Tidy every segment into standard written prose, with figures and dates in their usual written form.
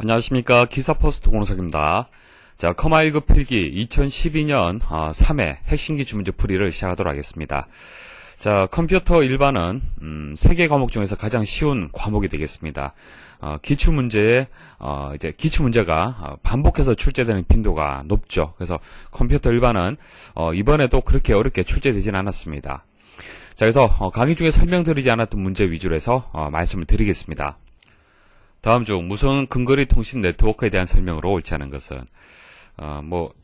안녕하십니까. 기사퍼스트 공석입니다. 자, 커마 1급 필기 2012년 3회 핵심기 주문제 풀이를 시작하도록 하겠습니다. 자, 컴퓨터 일반은 3개 과목 중에서 가장 쉬운 과목이 되겠습니다. 기출문제에 이제 기출문제가 반복해서 출제되는 빈도가 높죠. 그래서 컴퓨터 일반은 이번에도 그렇게 어렵게 출제되진 않았습니다. 자, 그래서 강의 중에 설명드리지 않았던 문제 위주로 해서 말씀을 드리겠습니다. 다음 중 무선 근거리 통신 네트워크에 대한 설명으로 옳지 않은 것은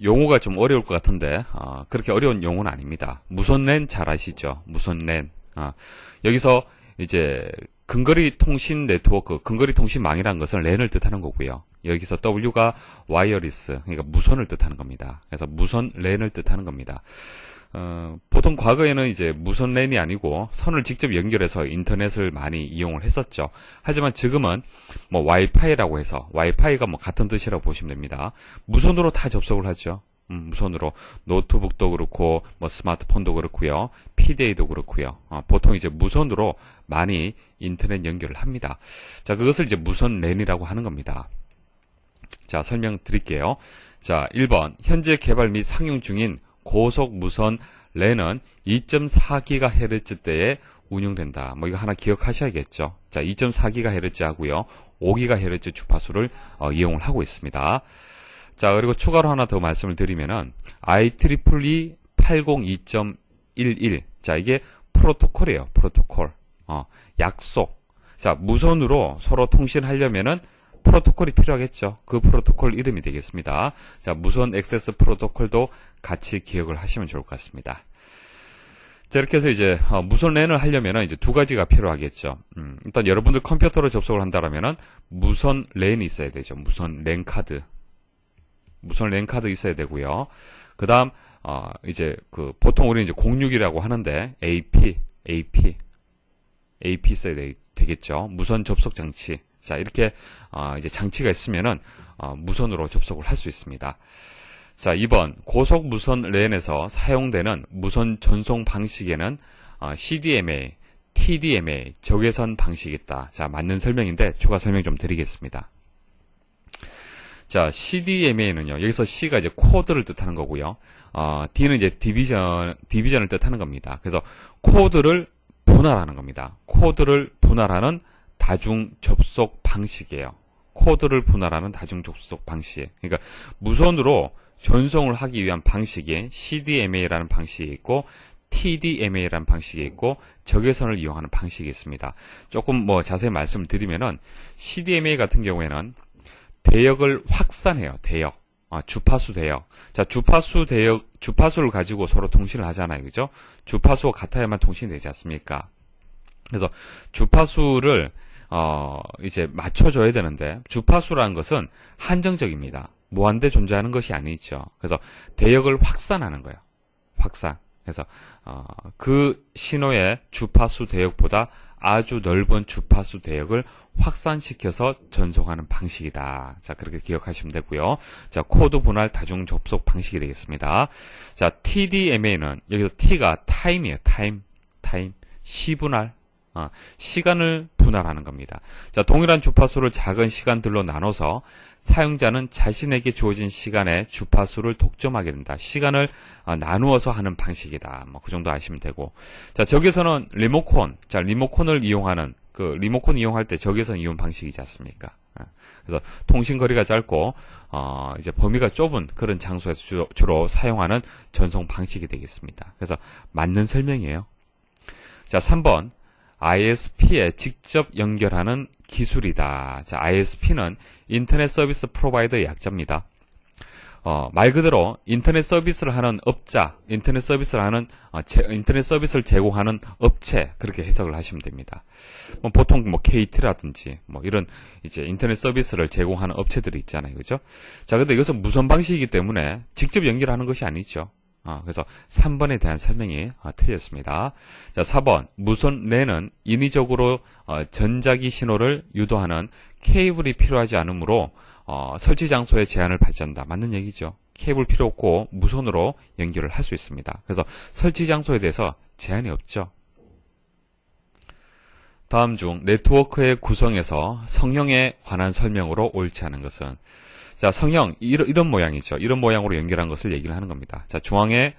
용어가 좀 어려울 것 같은데 그렇게 어려운 용어는 아닙니다. 무선 랜 잘 아시죠? 무선 랜. 여기서 이제 근거리 통신 네트워크, 근거리 통신망이라는 것은 랜을 뜻하는 거고요. 여기서 W가 와이어리스, 그러니까 무선을 뜻하는 겁니다. 그래서 무선 랜을 뜻하는 겁니다. 보통 과거에는 이제 무선 랜이 아니고 선을 직접 연결해서 인터넷을 많이 이용을 했었죠. 하지만 지금은 와이파이라고 해서 와이파이가 같은 뜻이라고 보시면 됩니다. 무선으로 다 접속을 하죠. 무선으로 노트북도 그렇고 스마트폰도 그렇고요. PDA도 그렇고요. 보통 이제 무선으로 많이 인터넷 연결을 합니다. 자, 그것을 이제 무선 랜이라고 하는 겁니다. 자, 설명드릴게요. 자, 1번 현재 개발 및 상용 중인 고속 무선 랜은 2.4GHz 때에 운용된다. 이거 하나 기억하셔야겠죠. 자, 2.4GHz 하고요. 5GHz 주파수를 이용을 하고 있습니다. 자, 그리고 추가로 하나 더 말씀을 드리면은 IEEE 802.11. 자, 이게 프로토콜이에요. 프로토콜. 약속. 자, 무선으로 서로 통신하려면은 프로토콜이 필요하겠죠. 그 프로토콜 이름이 되겠습니다. 자, 무선 액세스 프로토콜도 같이 기억을 하시면 좋을 것 같습니다. 자, 이렇게 해서 이제 무선 랜을 하려면 이제 두 가지가 필요하겠죠. 일단 여러분들 컴퓨터로 접속을 한다면은 무선 랜이 있어야 되죠. 무선 랜 카드. 무선 랜 카드 있어야 되고요. 그다음 이제 보통 우리는 이제 06이라고 하는데 AP 있어야 되겠죠. 무선 접속 장치. 자, 이렇게 이제 장치가 있으면은 무선으로 접속을 할 수 있습니다. 자, 2번 고속 무선 랜에서 사용되는 무선 전송 방식에는 CDMA, TDMA 적외선 방식이 있다. 자, 맞는 설명인데 추가 설명 좀 드리겠습니다. 자, CDMA는요. 여기서 C가 이제 코드를 뜻하는 거고요. D는 이제 디비전을 뜻하는 겁니다. 그래서 코드를 분할하는 겁니다. 코드를 분할하는 다중 접속 방식이에요. 코드를 분할하는 다중 접속 방식. 그러니까 무선으로 전송을 하기 위한 방식이 CDMA라는 방식이 있고 TDMA라는 방식이 있고 적외선을 이용하는 방식이 있습니다. 조금 자세히 말씀을 드리면은 CDMA 같은 경우에는 대역을 확산해요. 대역. 주파수 대역. 자, 주파수를 가지고 서로 통신을 하잖아요. 그죠? 주파수가 같아야만 통신이 되지 않습니까? 그래서 주파수를 이제 맞춰줘야 되는데 주파수라는 것은 한정적입니다. 무한대 존재하는 것이 아니죠. 그래서 대역을 확산하는 거예요. 확산. 그래서 그 신호의 주파수 대역보다 아주 넓은 주파수 대역을 확산시켜서 전송하는 방식이다. 자, 그렇게 기억하시면 되고요. 자, 코드 분할 다중 접속 방식이 되겠습니다. 자, TDMA는 여기서 T가 타임이에요. 타임. 시분할. 시간을 분할하는 겁니다. 자, 동일한 주파수를 작은 시간들로 나눠서 사용자는 자신에게 주어진 시간에 주파수를 독점하게 된다. 시간을 나누어서 하는 방식이다. 그 정도 아시면 되고. 자, 적외선은 리모컨. 자, 리모컨을 이용하는 리모컨 이용할 때 적외선 이용 방식이지 않습니까? 그래서 통신 거리가 짧고 이제 범위가 좁은 그런 장소에서 주로 사용하는 전송 방식이 되겠습니다. 그래서 맞는 설명이에요. 자, 3번. ISP에 직접 연결하는 기술이다. 자, ISP는 인터넷 서비스 프로바이더의 약자입니다. 말 그대로 인터넷 서비스를 하는 업자, 인터넷 서비스를 제공하는 업체, 그렇게 해석을 하시면 됩니다. 보통 KT라든지 이런 이제 인터넷 서비스를 제공하는 업체들이 있잖아요. 그죠? 자, 근데 이것은 무선 방식이기 때문에 직접 연결하는 것이 아니죠. 그래서 3번에 대한 설명이 틀렸습니다. 자, 4번 무선 랜은 인위적으로 전자기 신호를 유도하는 케이블이 필요하지 않으므로 설치 장소에 제한을 받지 않는다. 맞는 얘기죠. 케이블 필요 없고 무선으로 연결을 할 수 있습니다. 그래서 설치 장소에 대해서 제한이 없죠. 다음 중 네트워크의 구성에서 성형에 관한 설명으로 옳지 않은 것은, 자, 성형 이런 모양이죠. 이런 모양으로 연결한 것을 얘기를 하는 겁니다. 자, 중앙에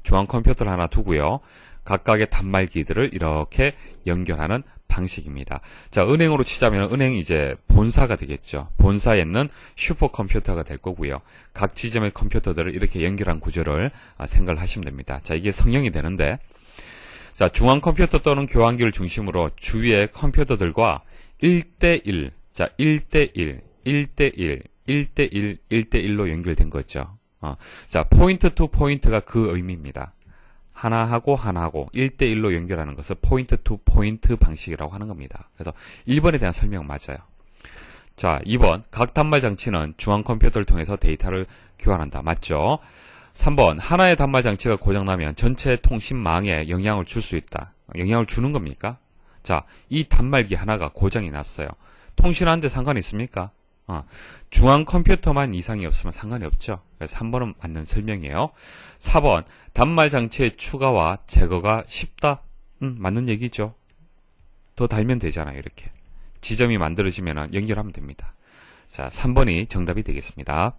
중앙 컴퓨터를 하나 두고요. 각각의 단말기들을 이렇게 연결하는 방식입니다. 자, 은행으로 치자면 은행 이제 본사가 되겠죠. 본사에 있는 슈퍼컴퓨터가 될 거고요. 각 지점의 컴퓨터들을 이렇게 연결한 구조를 생각을 하시면 됩니다. 자, 이게 성형이 되는데, 자, 중앙 컴퓨터 또는 교환기를 중심으로 주위의 컴퓨터들과 1대1, 자, 1대1, 1대1, 1대1, 1대1로 연결된 거죠. 자, 포인트 투 포인트가 그 의미입니다. 하나하고 하나하고 1대1로 연결하는 것을 포인트 투 포인트 방식이라고 하는 겁니다. 그래서 1번에 대한 설명 맞아요. 자, 2번, 각 단말 장치는 중앙 컴퓨터를 통해서 데이터를 교환한다. 맞죠? 3번, 하나의 단말 장치가 고장나면 전체 통신망에 영향을 줄 수 있다. 영향을 주는 겁니까? 자, 이 단말기 하나가 고장이 났어요. 통신하는데 상관이 있습니까? 중앙 컴퓨터만 이상이 없으면 상관이 없죠. 그래서 3번은 맞는 설명이에요. 4번, 단말 장치의 추가와 제거가 쉽다? 맞는 얘기죠. 더 달면 되잖아요. 이렇게 지점이 만들어지면 연결하면 됩니다. 자, 3번이 정답이 되겠습니다.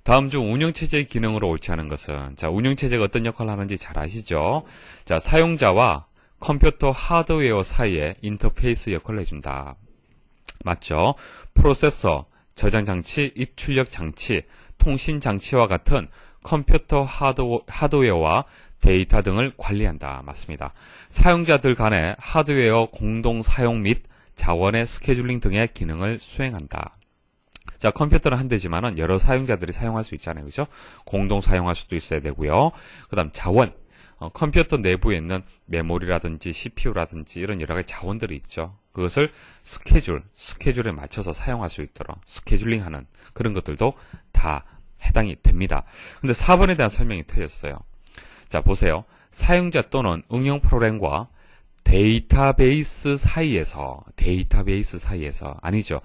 다음 중 운영체제의 기능으로 옳지 않은 것은, 자, 운영체제가 어떤 역할을 하는지 잘 아시죠? 자, 사용자와 컴퓨터 하드웨어 사이에 인터페이스 역할을 해준다. 맞죠? 프로세서, 저장장치, 입출력 장치, 통신장치와 같은 컴퓨터 하드웨어와 데이터 등을 관리한다. 맞습니다. 사용자들 간의 하드웨어 공동 사용 및 자원의 스케줄링 등의 기능을 수행한다. 자, 컴퓨터는 한 대지만은 여러 사용자들이 사용할 수 있잖아요. 그죠? 공동 사용할 수도 있어야 되고요. 그 다음 자원. 컴퓨터 내부에 있는 메모리라든지 CPU라든지 이런 여러 가지 자원들이 있죠. 그것을 스케줄에 맞춰서 사용할 수 있도록 스케줄링하는 그런 것들도 다 해당이 됩니다. 근데 4번에 대한 설명이 틀렸어요. 자, 보세요. 사용자 또는 응용 프로그램과 데이터베이스 사이에서 아니죠.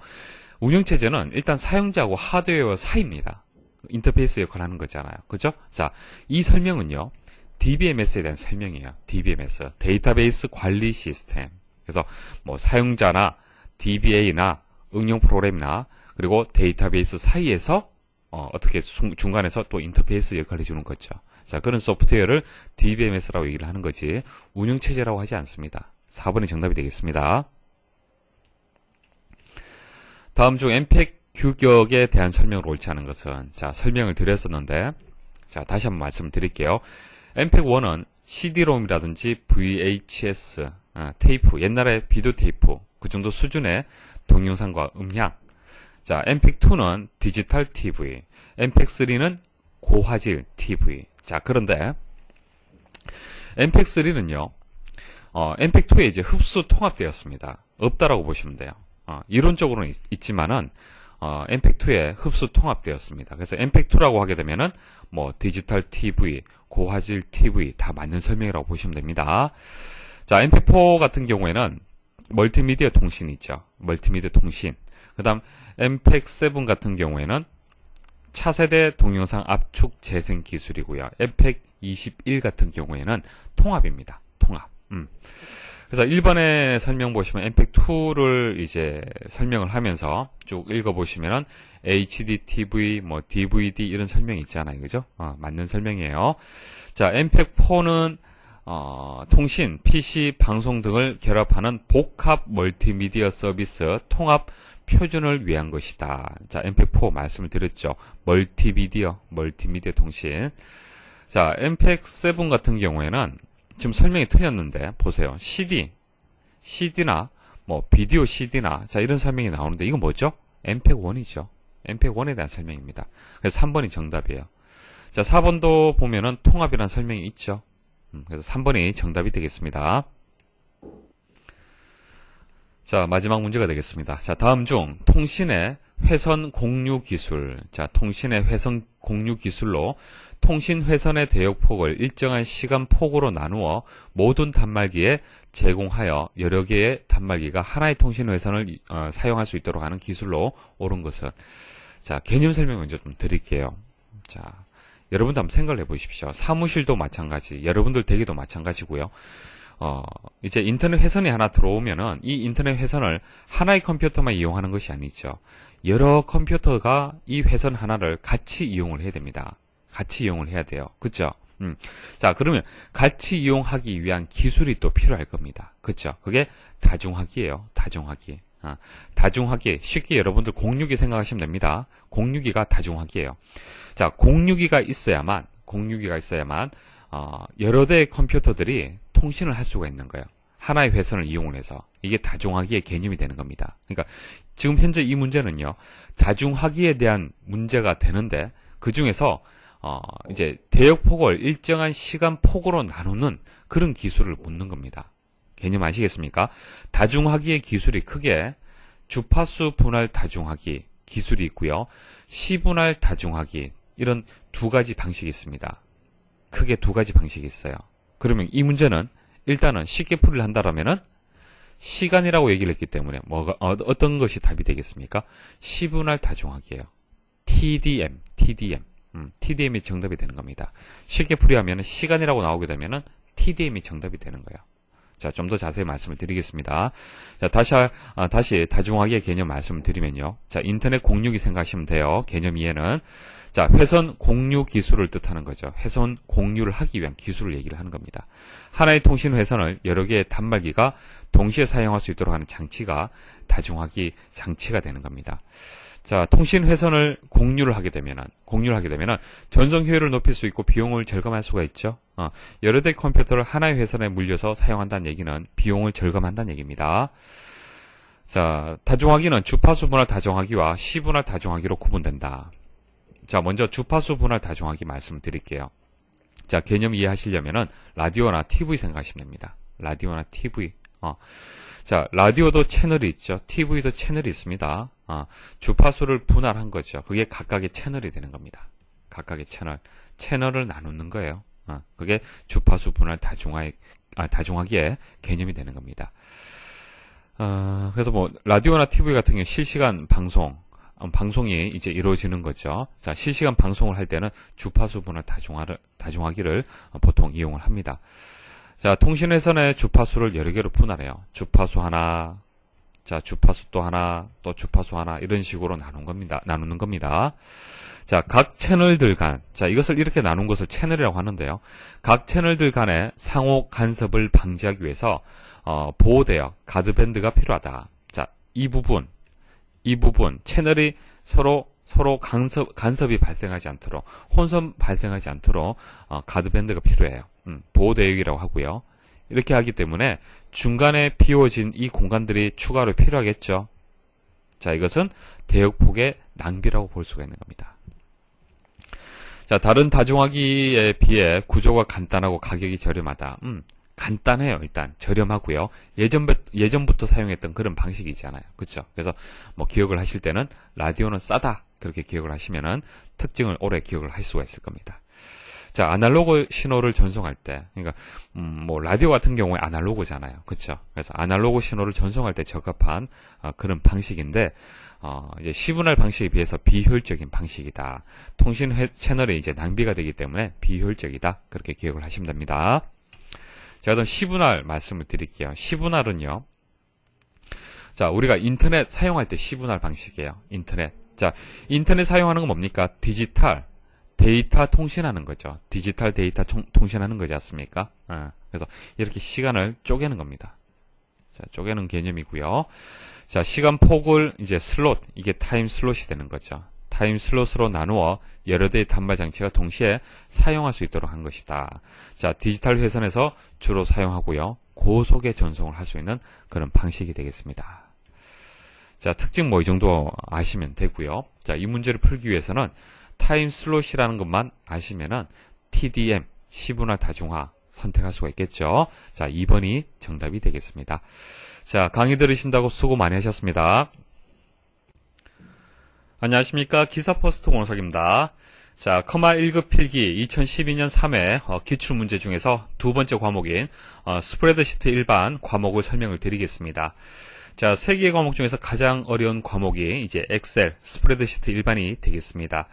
운영체제는 일단 사용자하고 하드웨어 사이입니다. 인터페이스 역할을 하는 거잖아요. 그죠? 자, 이 설명은요. DBMS에 대한 설명이에요. DBMS, 데이터베이스 관리 시스템. 그래서 뭐 사용자나 DBA나 응용 프로그램이나 그리고 데이터베이스 사이에서 어떻게 중간에서 또 인터페이스 역할을 해주는 거죠. 자, 그런 소프트웨어를 DBMS라고 얘기를 하는 거지 운영체제라고 하지 않습니다. 4번이 정답이 되겠습니다. 다음 중 엠팩 규격에 대한 설명을 옳지 않은 것은, 자, 설명을 드렸었는데, 자, 다시 한번 말씀을 드릴게요. 엠팩1은 CD롬이라든지 VHS, 테이프, 옛날에 비디오 테이프, 그 정도 수준의 동영상과 음향. 자, 엠팩2는 디지털 TV, 엠팩3는 고화질 TV. 자, 그런데 엠팩3는요, 엠팩2에 이제 흡수 통합되었습니다. 없다라고 보시면 돼요. 이론적으로는 있지만은, 엠팩2에 흡수 통합되었습니다. 그래서 엠팩2라고 하게 되면은, 뭐, 디지털 TV, 고화질 TV 다 맞는 설명이라고 보시면 됩니다. 자, 엠팩4 같은 경우에는 멀티미디어 통신이 있죠. 멀티미디어 통신. 그 다음, 엠팩7 같은 경우에는 차세대 동영상 압축 재생 기술이고요. 엠팩21 같은 경우에는 통합입니다. 통합. 그래서 1번에 설명 보시면 엠팩2를 이제 설명을 하면서 쭉 읽어보시면은 HD TV, 뭐 DVD 이런 설명이 있잖아요. 그죠? 맞는 설명이에요. 자, 엠팩4는 통신, PC, 방송 등을 결합하는 복합 멀티미디어 서비스 통합 표준을 위한 것이다. 자, 엠팩4 말씀을 드렸죠. 멀티미디어 통신. 자, 엠팩7 같은 경우에는 지금 설명이 틀렸는데 보세요. CD나 뭐 비디오 CD나 자 이런 설명이 나오는데 이건 뭐죠? 엠팩1이죠. 엠팩1에 대한 설명입니다. 그래서 3번이 정답이에요. 자, 4번도 보면은 통합이라는 설명이 있죠. 그래서 3번이 정답이 되겠습니다. 자, 마지막 문제가 되겠습니다. 자, 다음 중 통신의 회선 공유 기술. 자, 통신의 회선 공유 기술로 통신 회선의 대역폭을 일정한 시간 폭으로 나누어 모든 단말기에 제공하여 여러 개의 단말기가 하나의 통신 회선을 사용할 수 있도록 하는 기술로 옳은 것은. 자, 개념 설명 먼저 좀 드릴게요. 자, 여러분도 한번 생각을 해보십시오. 사무실도 마찬가지, 여러분들 댁에도 마찬가지고요. 이제 인터넷 회선이 하나 들어오면은 이 인터넷 회선을 하나의 컴퓨터만 이용하는 것이 아니죠. 여러 컴퓨터가 이 회선 하나를 같이 이용을 해야 됩니다. 같이 이용을 해야 돼요. 그쵸? 자, 그러면 같이 이용하기 위한 기술이 또 필요할 겁니다. 그쵸? 그게 다중화기예요. 다중화기. 다중화기. 쉽게 여러분들 공유기 생각하시면 됩니다. 공유기가 다중화기예요. 자, 공유기가 있어야만 여러 대의 컴퓨터들이 통신을 할 수가 있는 거예요. 하나의 회선을 이용을 해서. 이게 다중화기의 개념이 되는 겁니다. 그러니까 지금 현재 이 문제는요, 다중화기에 대한 문제가 되는데, 그 중에서 이제 대역폭을 일정한 시간 폭으로 나누는 그런 기술을 묻는 겁니다. 개념 아시겠습니까? 다중화기의 기술이 크게 주파수 분할 다중화기 기술이 있고요. 시분할 다중화기, 이런 두 가지 방식이 있습니다. 크게 두 가지 방식이 있어요. 그러면 이 문제는 일단은 쉽게 풀이를 한다라면은 시간이라고 얘기를 했기 때문에 어떤 것이 답이 되겠습니까? 시분할 다중화기예요. TDM이 정답이 되는 겁니다. 쉽게 풀이하면 시간이라고 나오게 되면은 TDM이 정답이 되는 거예요. 자, 좀 더 자세히 말씀을 드리겠습니다. 자, 다시 다중화기의 개념 말씀을 드리면요. 자, 인터넷 공유기 생각하시면 돼요. 개념 이해는. 자, 회선 공유 기술을 뜻하는 거죠. 회선 공유를 하기 위한 기술을 얘기를 하는 겁니다. 하나의 통신 회선을 여러 개의 단말기가 동시에 사용할 수 있도록 하는 장치가 다중화기 장치가 되는 겁니다. 자, 통신 회선을 공유를 하게 되면은 전송 효율을 높일 수 있고 비용을 절감할 수가 있죠. 여러 대의 컴퓨터를 하나의 회선에 물려서 사용한다는 얘기는 비용을 절감한다는 얘기입니다. 자, 다중화기는 주파수 분할 다중화기와 시분할 다중화기로 구분된다. 자, 먼저 주파수 분할 다중화기 말씀을 드릴게요. 자, 개념 이해하시려면은 라디오나 TV 생각하시면 됩니다. 라디오나 TV. 자, 라디오도 채널이 있죠. TV도 채널이 있습니다. 주파수를 분할한 거죠. 그게 각각의 채널이 되는 겁니다. 각각의 채널을 나누는 거예요. 그게 주파수 분할 다중화기의 개념이 되는 겁니다. 그래서 뭐 라디오나 TV 같은 경우 실시간 방송이 이제 이루어지는 거죠. 자, 실시간 방송을 할 때는 주파수 분할 다중화기를 보통 이용을 합니다. 자, 통신회선의 주파수를 여러 개로 분할해요. 주파수 하나, 자, 주파수 또 하나, 또 주파수 하나, 이런 식으로 나누는 겁니다. 자, 각 채널들 간, 자, 이것을 이렇게 나눈 것을 채널이라고 하는데요. 각 채널들 간의 상호 간섭을 방지하기 위해서, 보호대역, 가드밴드가 필요하다. 자, 이 부분, 채널이 서로 간섭이 발생하지 않도록, 혼선 발생하지 않도록, 가드밴드가 필요해요. 보호대역이라고 하고요. 이렇게 하기 때문에 중간에 비워진 이 공간들이 추가로 필요하겠죠. 자, 이것은 대역폭의 낭비라고 볼 수가 있는 겁니다. 자, 다른 다중화기에 비해 구조가 간단하고 가격이 저렴하다. 간단해요. 일단 저렴하고요. 예전부터 사용했던 그런 방식이잖아요. 그렇죠? 그래서 뭐 기억을 하실 때는 라디오는 싸다. 그렇게 기억을 하시면은 특징을 오래 기억을 할 수가 있을 겁니다. 자, 아날로그 신호를 전송할 때, 그러니까 뭐 라디오 같은 경우에 아날로그잖아요. 그렇죠? 그래서 아날로그 신호를 전송할 때 적합한 그런 방식인데, 이제 시분할 방식에 비해서 비효율적인 방식이다. 통신 채널이 이제 낭비가 되기 때문에 비효율적이다. 그렇게 기억을 하시면 됩니다. 자, 그럼 시분할 말씀을 드릴게요. 시분할은요, 자, 우리가 인터넷 사용할 때 시분할 방식이에요. 인터넷. 자, 인터넷 사용하는 건 뭡니까? 디지털 데이터 통신하는 거죠. 디지털 데이터 통신하는 거지 않습니까? 그래서 이렇게 시간을 쪼개는 겁니다. 자, 쪼개는 개념이고요. 자, 시간 폭을 이제 슬롯, 이게 타임 슬롯이 되는 거죠. 타임 슬롯으로 나누어 여러 대의 단말 장치가 동시에 사용할 수 있도록 한 것이다. 자, 디지털 회선에서 주로 사용하고요. 고속의 전송을 할 수 있는 그런 방식이 되겠습니다. 자, 특징 뭐 이 정도 아시면 되고요. 자, 이 문제를 풀기 위해서는 타임 슬롯이라는 것만 아시면은 TDM, 시분할 다중화 선택할 수가 있겠죠. 자, 2번이 정답이 되겠습니다. 자, 강의 들으신다고 수고 많이 하셨습니다. 안녕하십니까. 기사퍼스트 권호석입니다. 자, 커마 1급 필기 2012년 3회 기출문제 중에서 두 번째 과목인 스프레드시트 일반 과목을 설명을 드리겠습니다. 자, 3개의 과목 중에서 가장 어려운 과목이 이제 엑셀, 스프레드시트 일반이 되겠습니다.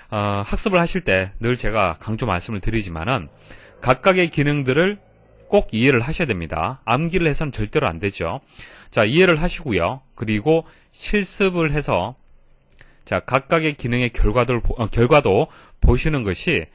학습을 하실 때 늘 제가 강조 말씀을 드리지만은 각각의 기능들을 꼭 이해를 하셔야 됩니다. 암기를 해서는 절대로 안 되죠. 자, 이해를 하시고요. 그리고 실습을 해서 자, 각각의 기능의 결과도 보시는 것이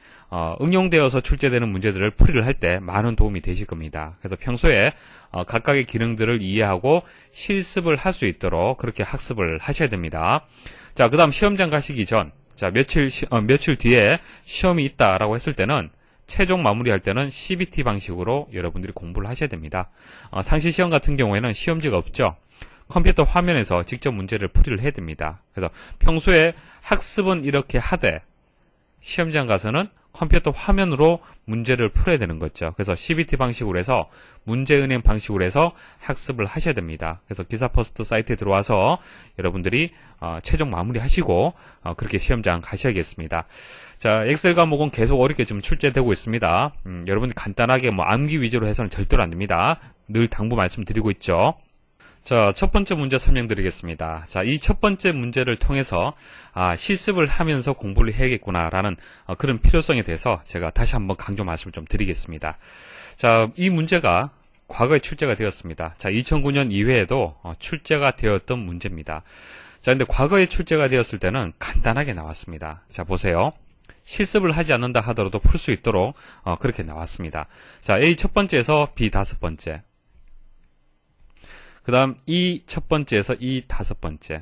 응용되어서 출제되는 문제들을 풀이를 할 때 많은 도움이 되실 겁니다. 그래서 평소에 각각의 기능들을 이해하고 실습을 할 수 있도록 그렇게 학습을 하셔야 됩니다. 자, 그 다음 시험장 가시기 전, 자, 며칠 뒤에 시험이 있다라고 했을 때는 최종 마무리할 때는 CBT 방식으로 여러분들이 공부를 하셔야 됩니다. 상시 시험 같은 경우에는 시험지가 없죠. 컴퓨터 화면에서 직접 문제를 풀이를 해야 됩니다. 그래서 평소에 학습은 이렇게 하되 시험장 가서는 컴퓨터 화면으로 문제를 풀어야 되는 거죠. 그래서 CBT 방식으로 해서 문제은행 방식으로 해서 학습을 하셔야 됩니다. 그래서 기사퍼스트 사이트에 들어와서 여러분들이 최종 마무리하시고 그렇게 시험장 가셔야겠습니다. 자, 엑셀 과목은 계속 어렵게 좀 출제되고 있습니다. 여러분들 간단하게 암기 위주로 해서는 절대로 안 됩니다. 늘 당부 말씀드리고 있죠. 자, 첫 번째 문제 설명드리겠습니다. 자, 이 첫 번째 문제를 통해서 실습을 하면서 공부를 해야겠구나라는 그런 필요성에 대해서 제가 다시 한번 강조 말씀을 좀 드리겠습니다. 자, 이 문제가 과거에 출제가 되었습니다. 자, 2009년 이외에도 출제가 되었던 문제입니다. 자, 근데 과거에 출제가 되었을 때는 간단하게 나왔습니다. 자, 보세요. 실습을 하지 않는다 하더라도 풀 수 있도록 그렇게 나왔습니다. 자, A 첫 번째에서 B 다섯 번째. 그 다음 이 첫 번째에서 이 다섯 번째.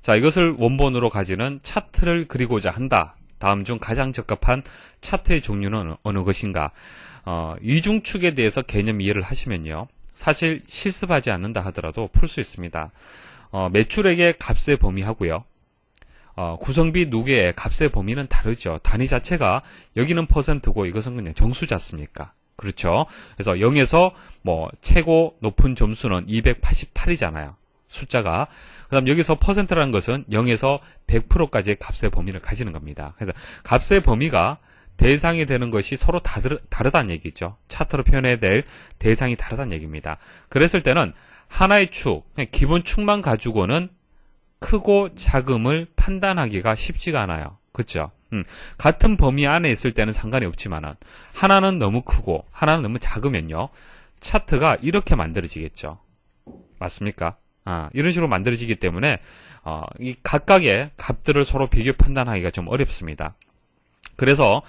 자, 이것을 원본으로 가지는 차트를 그리고자 한다. 다음 중 가장 적합한 차트의 종류는 어느 것인가? 이중축에 대해서 개념 이해를 하시면요. 사실 실습하지 않는다 하더라도 풀 수 있습니다. 매출액의 값의 범위하고요. 구성비 누계의 값의 범위는 다르죠. 단위 자체가 여기는 퍼센트고 이것은 그냥 정수지 않습니까? 그렇죠. 그래서 0에서 최고 높은 점수는 288이잖아요. 숫자가. 그 다음 여기서 퍼센트라는 것은 0에서 100%까지의 값의 범위를 가지는 겁니다. 그래서 값의 범위가 대상이 되는 것이 서로 다르다는 얘기죠. 차트로 표현해야 될 대상이 다르다는 얘기입니다. 그랬을 때는 하나의 축, 기본 축만 가지고는 크고 작음을 판단하기가 쉽지가 않아요. 그렇죠? 같은 범위 안에 있을 때는 상관이 없지만은 하나는 너무 크고 하나는 너무 작으면요. 차트가 이렇게 만들어지겠죠. 맞습니까? 이런 식으로 만들어지기 때문에 이 각각의 값들을 서로 비교 판단하기가 좀 어렵습니다. 그래서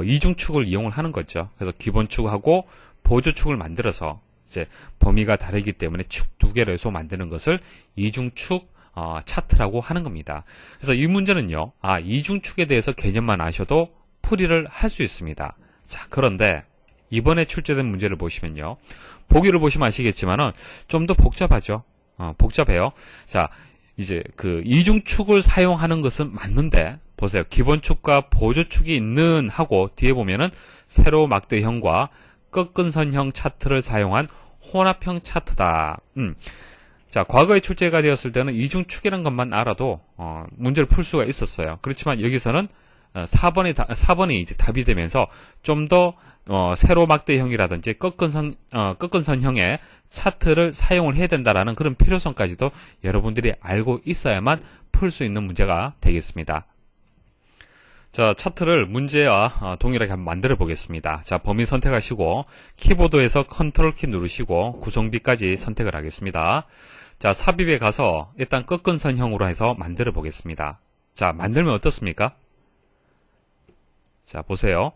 이중축을 이용을 하는 거죠. 그래서 기본축하고 보조축을 만들어서 이제 범위가 다르기 때문에 축 두 개를 해서 만드는 것을 이중축 차트라고 하는 겁니다. 그래서 이 문제는요, 이중축에 대해서 개념만 아셔도 풀이를 할 수 있습니다. 자, 그런데 이번에 출제된 문제를 보시면요, 보기를 보시면 아시겠지만은 좀 더 복잡하죠. 복잡해요. 자, 이제 그 이중축을 사용하는 것은 맞는데, 보세요. 기본축과 보조축이 있는 하고 뒤에 보면은 세로 막대형과 꺾은선형 차트를 사용한 혼합형 차트다. 자, 과거에 출제가 되었을 때는 이중축이라는 것만 알아도 문제를 풀 수가 있었어요. 그렇지만 여기서는 4번이 이제 답이 되면서 좀 더 세로 막대형이라든지 꺾은선형의 차트를 사용을 해야 된다라는 그런 필요성까지도 여러분들이 알고 있어야만 풀 수 있는 문제가 되겠습니다. 자, 차트를 문제와 동일하게 한번 만들어 보겠습니다. 자, 범위 선택하시고 키보드에서 컨트롤 키 누르시고 구성비까지 선택을 하겠습니다. 자, 삽입에 가서 일단 꺾은선형으로 해서 만들어 보겠습니다. 자, 만들면 어떻습니까? 자, 보세요.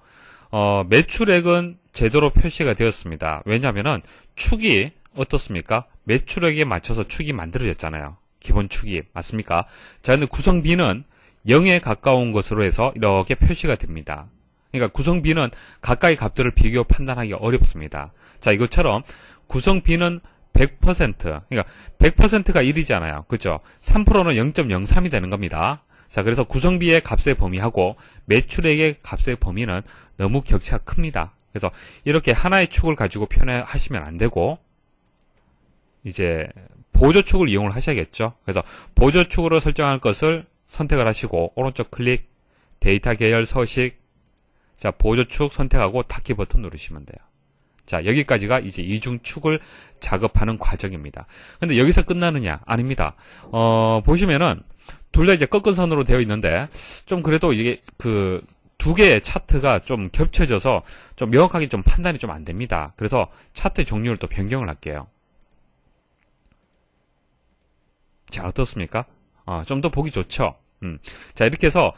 매출액은 제대로 표시가 되었습니다. 왜냐하면은 축이 어떻습니까? 매출액에 맞춰서 축이 만들어졌잖아요. 기본 축이. 맞습니까? 자, 근데 구성비는 0에 가까운 것으로 해서 이렇게 표시가 됩니다. 그러니까 구성비는 가까이 값들을 비교 판단하기 어렵습니다. 자, 이것처럼 구성비는 100%, 그러니까 100%가 1이잖아요. 그죠? 3%는 0.03이 되는 겁니다. 자, 그래서 구성비의 값의 범위하고 매출액의 값의 범위는 너무 격차가 큽니다. 그래서 이렇게 하나의 축을 가지고 표현하시면 안 되고, 이제 보조축을 이용을 하셔야겠죠. 그래서 보조축으로 설정할 것을 선택을 하시고 오른쪽 클릭, 데이터 계열 서식, 자, 보조축 선택하고 닫기 버튼 누르시면 돼요. 자, 여기까지가 이제 이중축을 작업하는 과정입니다. 근데 여기서 끝나느냐? 아닙니다. 보시면은 둘 다 이제 꺾은선으로 되어 있는데 좀 그래도 이게 두 개의 차트가 좀 겹쳐져서 좀 명확하게 좀 판단이 좀 안 됩니다. 그래서 차트 종류를 또 변경을 할게요. 자, 어떻습니까? 좀 더 보기 좋죠? 자, 이렇게 해서,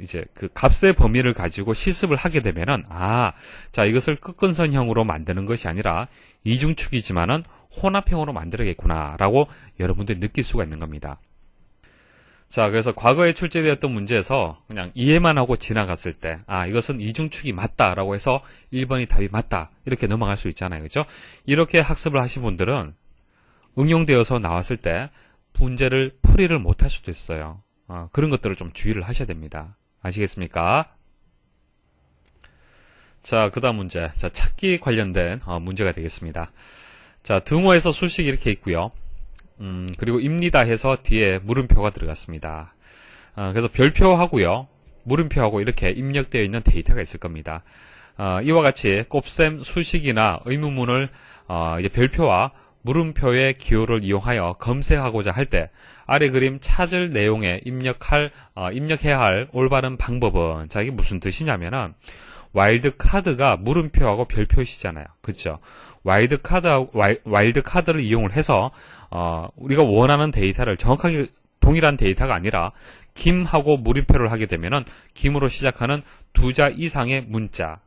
이제 그 값의 범위를 가지고 실습을 하게 되면은, 자, 이것을 끝근선형으로 만드는 것이 아니라 이중축이지만은 혼합형으로 만들어야겠구나, 라고 여러분들이 느낄 수가 있는 겁니다. 자, 그래서 과거에 출제되었던 문제에서 그냥 이해만 하고 지나갔을 때, 이것은 이중축이 맞다라고 해서 1번이 답이 맞다, 이렇게 넘어갈 수 있잖아요. 그죠? 이렇게 학습을 하신 분들은 응용되어서 나왔을 때 문제를 풀이를 못할 수도 있어요. 그런 것들을 좀 주의를 하셔야 됩니다. 아시겠습니까? 자, 그 다음 문제. 자, 찾기 관련된 문제가 되겠습니다. 자, 등호에서 수식이 이렇게 있고요. 그리고 입니다 해서 뒤에 물음표가 들어갔습니다. 그래서 별표하고요, 물음표하고 이렇게 입력되어 있는 데이터가 있을 겁니다. 이와 같이 곱셈 수식이나 의문문을 이제 별표와 물음표의 기호를 이용하여 검색하고자 할 때 아래 그림 찾을 내용에 입력해야 할 올바른 방법은, 자, 이게 무슨 뜻이냐면은 와일드카드가 물음표하고 별표시잖아요. 그쵸? 와일드카드를 이용을 해서 우리가 원하는 데이터를 정확하게 동일한 데이터가 아니라 김하고 물음표를 하게 되면은 김으로 시작하는 두 자 이상의 문자,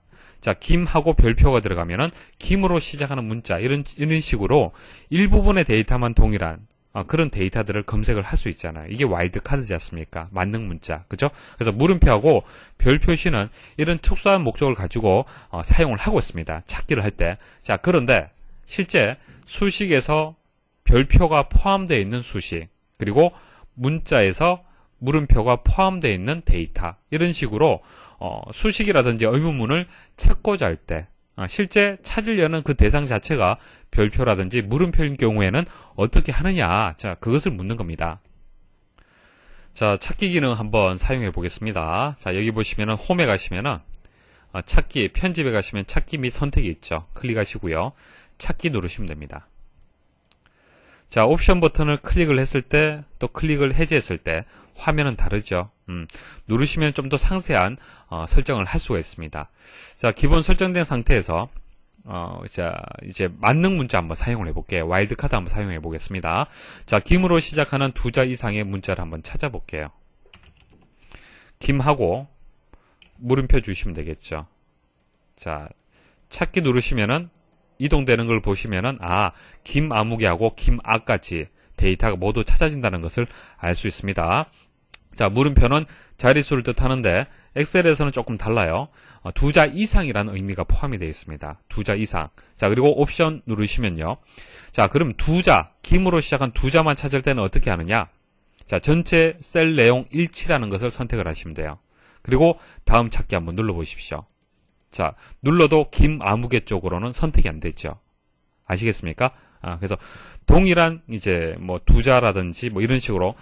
자, 김하고 별표가 들어가면은 김으로 시작하는 문자, 이런 식으로 일부분의 데이터만 동일한 그런 데이터들을 검색을 할 수 있잖아요. 이게 와일드카드지 않습니까? 만능 문자. 그죠? 그래서 물음표하고 별표시는 이런 특수한 목적을 가지고 사용을 하고 있습니다. 찾기를 할 때. 자, 그런데 실제 수식에서 별표가 포함되어 있는 수식, 그리고 문자에서 물음표가 포함되어 있는 데이터, 이런 식으로 수식이라든지 의문문을 찾고자 할 때 실제 찾으려는 그 대상 자체가 별표라든지 물음표인 경우에는 어떻게 하느냐, 자, 그것을 묻는 겁니다. 자, 찾기 기능 한번 사용해 보겠습니다. 자, 여기 보시면은 홈에 가시면은 찾기, 편집에 가시면 찾기 및 선택이 있죠. 클릭하시고요, 찾기 누르시면 됩니다. 자, 옵션 버튼을 클릭을 했을 때, 또 클릭을 해제했을 때 화면은 다르죠. 누르시면 좀 더 상세한 설정을 할 수가 있습니다. 자, 기본 설정된 상태에서 자, 이제 만능 문자 한번 사용을 해볼게요. 와일드카드 한번 사용해 보겠습니다. 자, 김으로 시작하는 두 자 이상의 문자를 한번 찾아볼게요. 김하고 물음표 주시면 되겠죠. 자, 찾기 누르시면은 이동되는 걸 보시면은 김아무개하고 김아까지 데이터가 모두 찾아진다는 것을 알 수 있습니다. 자, 물음표는 자릿수를 뜻하는데 엑셀에서는 조금 달라요. 두 자 이상이라는 의미가 포함이 되어 있습니다. 두 자 이상. 자, 그리고 옵션 누르시면요. 자, 그럼 두 자, 김으로 시작한 두 자만 찾을 때는 어떻게 하느냐? 자, 전체 셀 내용 일치라는 것을 선택을 하시면 돼요. 그리고 다음 찾기 한번 눌러보십시오. 자, 눌러도 김아무개 쪽으로는 선택이 안 되죠. 아시겠습니까? 그래서 동일한 이제 뭐 두 자라든지 뭐 이런 식으로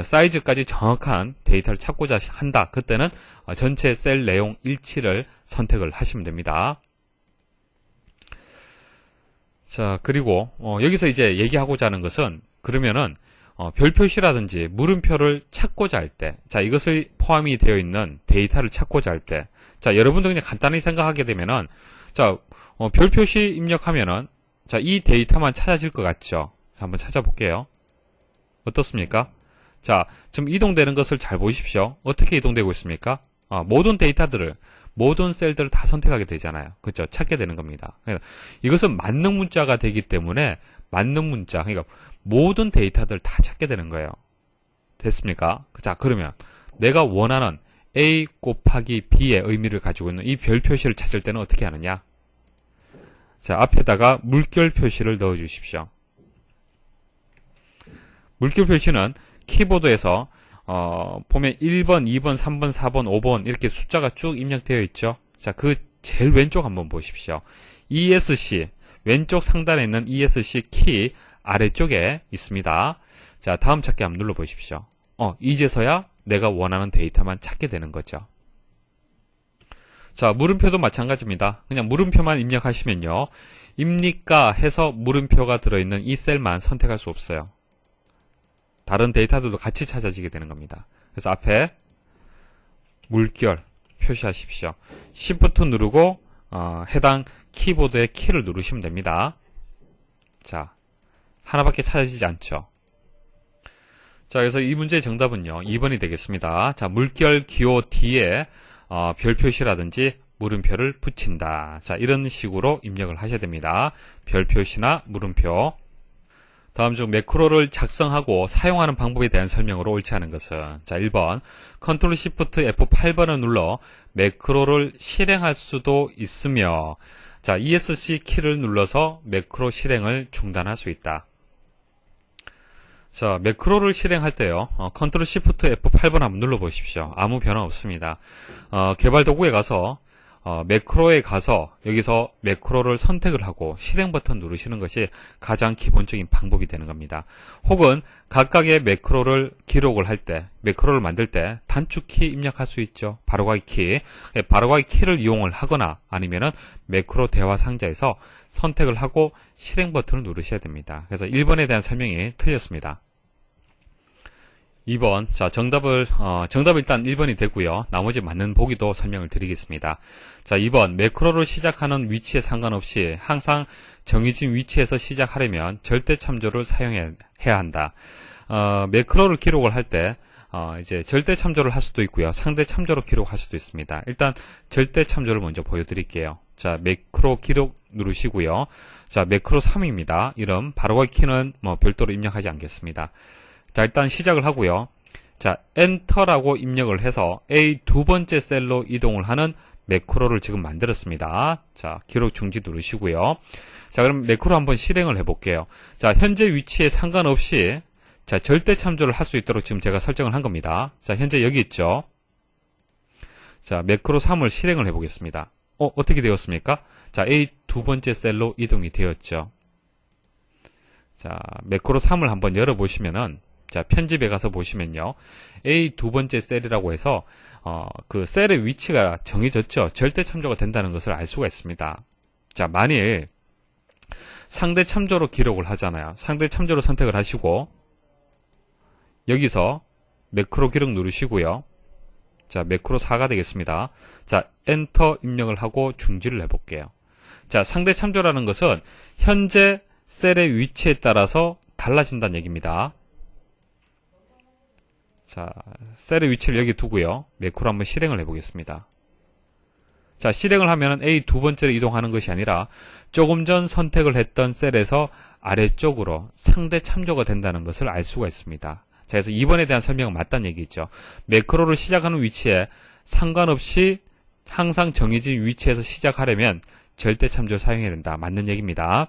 사이즈까지 정확한 데이터를 찾고자 한다. 그때는 전체 셀 내용 일치를 선택을 하시면 됩니다. 자, 그리고 여기서 이제 얘기하고자 하는 것은, 그러면은 별표시라든지 물음표를 찾고자 할 때, 자, 이것이 포함이 되어 있는 데이터를 찾고자 할 때, 자, 여러분도 그냥 간단히 생각하게 되면은, 자, 별표시 입력하면은, 자, 이 데이터만 찾아질 것 같죠? 자, 한번 찾아볼게요. 어떻습니까? 자, 지금 이동되는 것을 잘 보십시오. 어떻게 이동되고 있습니까? 모든 데이터들을, 모든 셀들을 다 선택하게 되잖아요. 그렇죠? 찾게 되는 겁니다. 그러니까 이것은 만능 문자가 되기 때문에 만능 문자, 그러니까 모든 데이터들을 다 찾게 되는 거예요. 됐습니까? 자, 그러면 내가 원하는 A 곱하기 B의 의미를 가지고 있는 이 별 표시를 찾을 때는 어떻게 하느냐? 자, 앞에다가 물결 표시를 넣어 주십시오. 물결 표시는 키보드에서 보면 1번, 2번, 3번, 4번, 5번 이렇게 숫자가 쭉 입력되어 있죠. 자, 그 제일 왼쪽 한번 보십시오. ESC, 왼쪽 상단에 있는 ESC 키 아래쪽에 있습니다. 자, 다음 찾기 한번 눌러 보십시오. 이제서야 내가 원하는 데이터만 찾게 되는 거죠. 자, 물음표도 마찬가지입니다. 그냥 물음표만 입력하시면요, 입니까 해서 물음표가 들어있는 이 셀만 선택할 수 없어요. 다른 데이터들도 같이 찾아지게 되는 겁니다. 그래서 앞에 물결 표시하십시오. Shift 누르고 해당 키보드의 키를 누르시면 됩니다. 자, 하나밖에 찾아지지 않죠. 자, 그래서 이 문제의 정답은요, 2번이 되겠습니다. 자, 물결 기호 뒤에 별 표시라든지 물음표를 붙인다. 자, 이런 식으로 입력을 하셔야 됩니다. 별 표시나 물음표. 다음 중 매크로를 작성하고 사용하는 방법에 대한 설명으로 옳지 않은 것은, 자, 1번 Ctrl Shift F8번을 눌러 매크로를 실행할 수도 있으며, 자, ESC 키를 눌러서 매크로 실행을 중단할 수 있다. 자, 매크로를 실행할 때요, Ctrl Shift F8번 한번 눌러보십시오. 아무 변화 없습니다. 개발 도구에 가서 매크로에 가서 여기서 매크로를 선택을 하고 실행 버튼 누르시는 것이 가장 기본적인 방법이 되는 겁니다. 혹은 각각의 매크로를 기록을 할 때, 매크로를 만들 때 단축키 입력할 수 있죠. 바로가기 키. 바로가기 키를 이용을 하거나 아니면은 매크로 대화 상자에서 선택을 하고 실행 버튼을 누르셔야 됩니다. 그래서 1번에 대한 설명이 틀렸습니다. 2번. 자, 정답 일단 1번이 되고요. 나머지 맞는 보기도 설명을 드리겠습니다. 자, 2번. 매크로를 시작하는 위치에 상관없이 항상 정해진 위치에서 시작하려면 절대 참조를 사용해야 한다. 매크로를 기록을 할 때, 이제 절대 참조를 할 수도 있고요. 상대 참조로 기록할 수도 있습니다. 일단 절대 참조를 먼저 보여드릴게요. 자, 매크로 기록 누르시고요. 자, 매크로 3입니다. 이름, 바로가기 키는 별도로 입력하지 않겠습니다. 자, 일단 시작을 하고요. 자, 엔터라고 입력을 해서 A 두 번째 셀로 이동을 하는 매크로를 지금 만들었습니다. 자, 기록 중지 누르시고요. 자, 그럼 매크로 한번 실행을 해볼게요. 자, 현재 위치에 상관없이, 자, 절대 참조를 할 수 있도록 지금 제가 설정을 한 겁니다. 자, 현재 여기 있죠. 자, 매크로 3을 실행을 해보겠습니다. 어떻게 되었습니까? 자, A 두 번째 셀로 이동이 되었죠. 자, 매크로 3을 한번 열어보시면은, 자, 편집에 가서 보시면요. A 두 번째 셀이라고 해서, 그 셀의 위치가 정해졌죠. 절대 참조가 된다는 것을 알 수가 있습니다. 자, 만일 상대 참조로 기록을 하잖아요. 상대 참조로 선택을 하시고, 여기서 매크로 기록 누르시고요. 자, 매크로 4가 되겠습니다. 자, 엔터 입력을 하고 중지를 해볼게요. 자, 상대 참조라는 것은 현재 셀의 위치에 따라서 달라진다는 얘기입니다. 자, 셀의 위치를 여기 두고요. 매크로 한번 실행을 해보겠습니다. 자, 실행을 하면 A 두 번째로 이동하는 것이 아니라 조금 전 선택을 했던 셀에서 아래쪽으로 상대 참조가 된다는 것을 알 수가 있습니다. 자, 그래서 2번에 대한 설명은 맞다는 얘기죠. 매크로를 시작하는 위치에 상관없이 항상 정해진 위치에서 시작하려면 절대 참조를 사용해야 된다. 맞는 얘기입니다.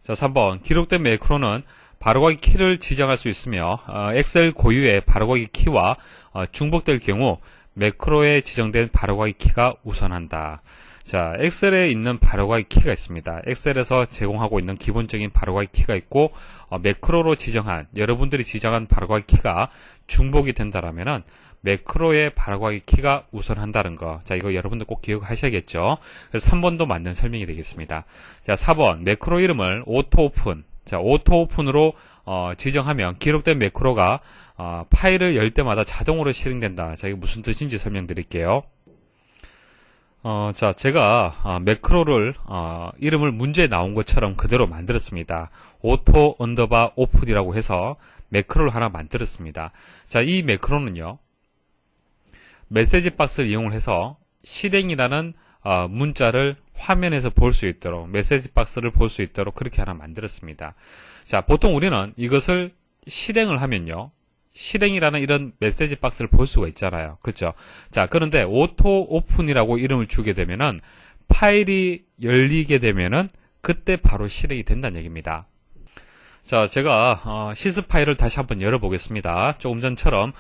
자, 3번. 기록된 매크로는 바로가기 키를 지정할 수 있으며 엑셀 고유의 바로가기 키와 중복될 경우 매크로에 지정된 바로가기 키가 우선한다. 자, 엑셀에 있는 바로가기 키가 있습니다. 엑셀에서 제공하고 있는 기본적인 바로가기 키가 있고 매크로로 지정한 여러분들이 지정한 바로가기 키가 중복이 된다라면은 매크로의 바로가기 키가 우선한다는 거. 자, 이거 여러분들 꼭 기억하셔야겠죠. 그래서 3번도 맞는 설명이 되겠습니다. 자, 4번. 매크로 이름을 오토 오픈. 자, 오토 오픈으로 지정하면 기록된 매크로가 파일을 열 때마다 자동으로 실행된다. 자, 이게 무슨 뜻인지 설명드릴게요. 자, 제가 매크로를 이름을 문제에 나온 것처럼 그대로 만들었습니다. 오토 언더바 오픈이라고 해서 매크로를 하나 만들었습니다. 자, 이 매크로는요, 메시지 박스를 이용을 해서 실행이라는 문자를 화면에서 볼 수 있도록, 메시지 박스를 볼 수 있도록 그렇게 하나 만들었습니다. 자, 보통 우리는 이것을 실행을 하면요, 실행이라는 이런 메시지 박스를 볼 수가 있잖아요. 그렇죠? 자, 그런데 오토 오픈이라고 이름을 주게 되면은 파일이 열리게 되면은 그때 바로 실행이 된다는 얘기입니다. 자, 제가 시스 파일을 다시 한번 열어보겠습니다. 조금 전처럼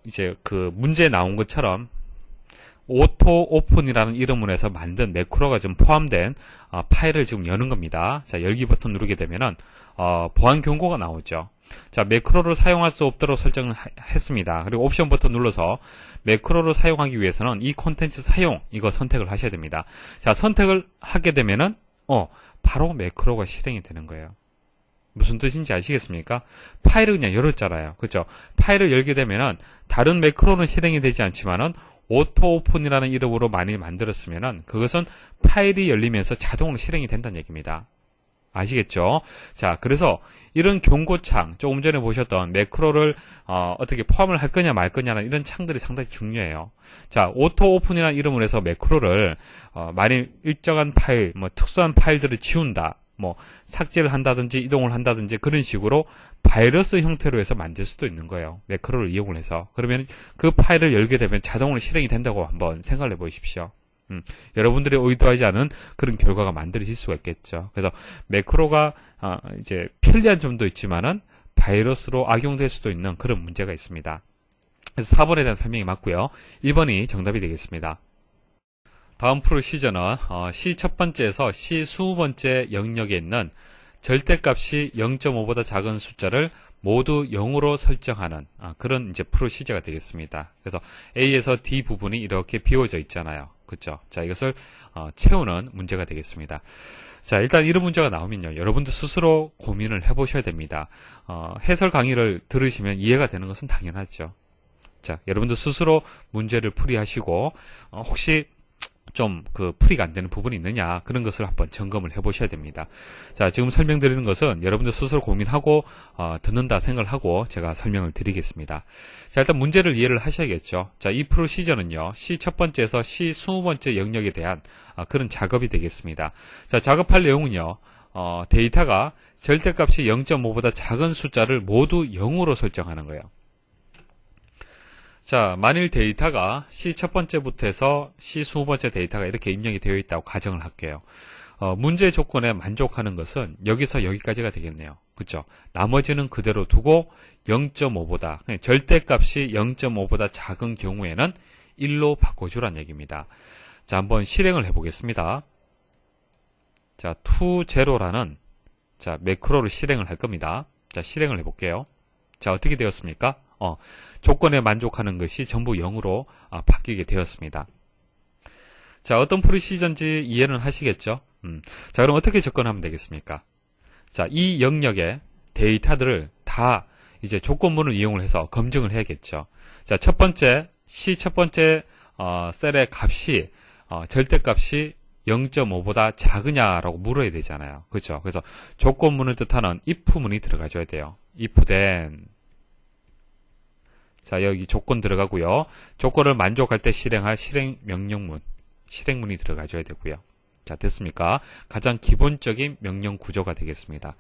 이제 그 문제에 나온 것처럼 오토 오픈이라는 이름으로 해서 만든 매크로가 좀 포함된 파일을 지금 여는 겁니다. 자, 열기 버튼 누르게 되면은 보안 경고가 나오죠. 자, 매크로를 사용할 수 없도록 설정을 했습니다. 그리고 옵션 버튼 눌러서 매크로를 사용하기 위해서는 이 콘텐츠 사용 이거 선택을 하셔야 됩니다. 자, 선택을 하게 되면은 바로 매크로가 실행이 되는 거예요. 무슨 뜻인지 아시겠습니까? 파일을 그냥 열었잖아요. 그렇죠? 파일을 열게 되면은 다른 매크로는 실행이 되지 않지만은 오토 오픈이라는 이름으로 많이 만들었으면은 그것은 파일이 열리면서 자동으로 실행이 된다는 얘기입니다. 아시겠죠? 자, 그래서 이런 경고창, 조금 전에 보셨던 매크로를 어떻게 포함을 할 거냐 말 거냐는 이런 창들이 상당히 중요해요. 자, 오토 오픈이라는 이름으로 해서 매크로를 만일 일정한 파일, 뭐 특수한 파일들을 지운다, 뭐 삭제를 한다든지 이동을 한다든지 그런 식으로 바이러스 형태로 해서 만들 수도 있는 거예요. 매크로를 이용을 해서. 그러면 그 파일을 열게 되면 자동으로 실행이 된다고 한번 생각을 해 보십시오. 여러분들이 의도하지 않은 그런 결과가 만들어질 수가 있겠죠. 그래서 매크로가 이제 편리한 점도 있지만은 바이러스로 악용될 수도 있는 그런 문제가 있습니다. 그래서 4번에 대한 설명이 맞고요. 1번이 정답이 되겠습니다. 다음 프로시저는 C 첫 번째에서 C 20번째 영역에 있는 절대값이 0.5보다 작은 숫자를 모두 0으로 설정하는 그런 이제 프로시저가 되겠습니다. 그래서 A에서 D 부분이 이렇게 비워져 있잖아요. 그렇죠? 자, 이것을 채우는 문제가 되겠습니다. 자, 일단 이런 문제가 나오면요, 여러분들 스스로 고민을 해보셔야 됩니다. 해설 강의를 들으시면 이해가 되는 것은 당연하죠. 자, 여러분들 스스로 문제를 풀이하시고 혹시 좀 풀이가 안 되는 부분이 있느냐, 그런 것을 한번 점검을 해 보셔야 됩니다. 자, 지금 설명드리는 것은 여러분들 스스로 고민하고 듣는다 생각을 하고 제가 설명을 드리겠습니다. 자, 일단 문제를 이해를 하셔야겠죠. 자, 이 프로시저는요, C 첫 번째에서 C 20번째 영역에 대한 그런 작업이 되겠습니다. 자, 작업할 내용은요, 데이터가 절대값이 0.5보다 작은 숫자를 모두 0으로 설정하는 거예요. 자, 만일 데이터가 C 첫 번째부터 해서 C 20번째 데이터가 이렇게 입력이 되어 있다고 가정을 할게요. 문제 조건에 만족하는 것은 여기서 여기까지가 되겠네요. 그렇죠? 나머지는 그대로 두고 0.5보다, 절대값이 0.5보다 작은 경우에는 1로 바꿔주라는 얘기입니다. 자, 한번 실행을 해보겠습니다. 자, to0라는 매크로를 실행을 할 겁니다. 자, 실행을 해볼게요. 자, 어떻게 되었습니까? 조건에 만족하는 것이 전부 0으로 바뀌게 되었습니다. 자, 어떤 프로시저인지 이해는 하시겠죠? 자, 그럼 어떻게 접근하면 되겠습니까? 자, 이 영역의 데이터들을 다 이제 조건문을 이용을 해서 검증을 해야겠죠. 자, 첫 번째, C 첫 번째 셀의 값이 절대값이 0.5보다 작으냐라고 물어야 되잖아요. 그렇죠? 그래서 조건문을 뜻하는 if문이 들어가줘야 돼요. if then. 자, 여기 조건 들어가고요. 조건을 만족할 때 실행할 실행 명령문, 실행문이 들어가줘야 되고요. 자, 됐습니까? 가장 기본적인 명령 구조가 되겠습니다.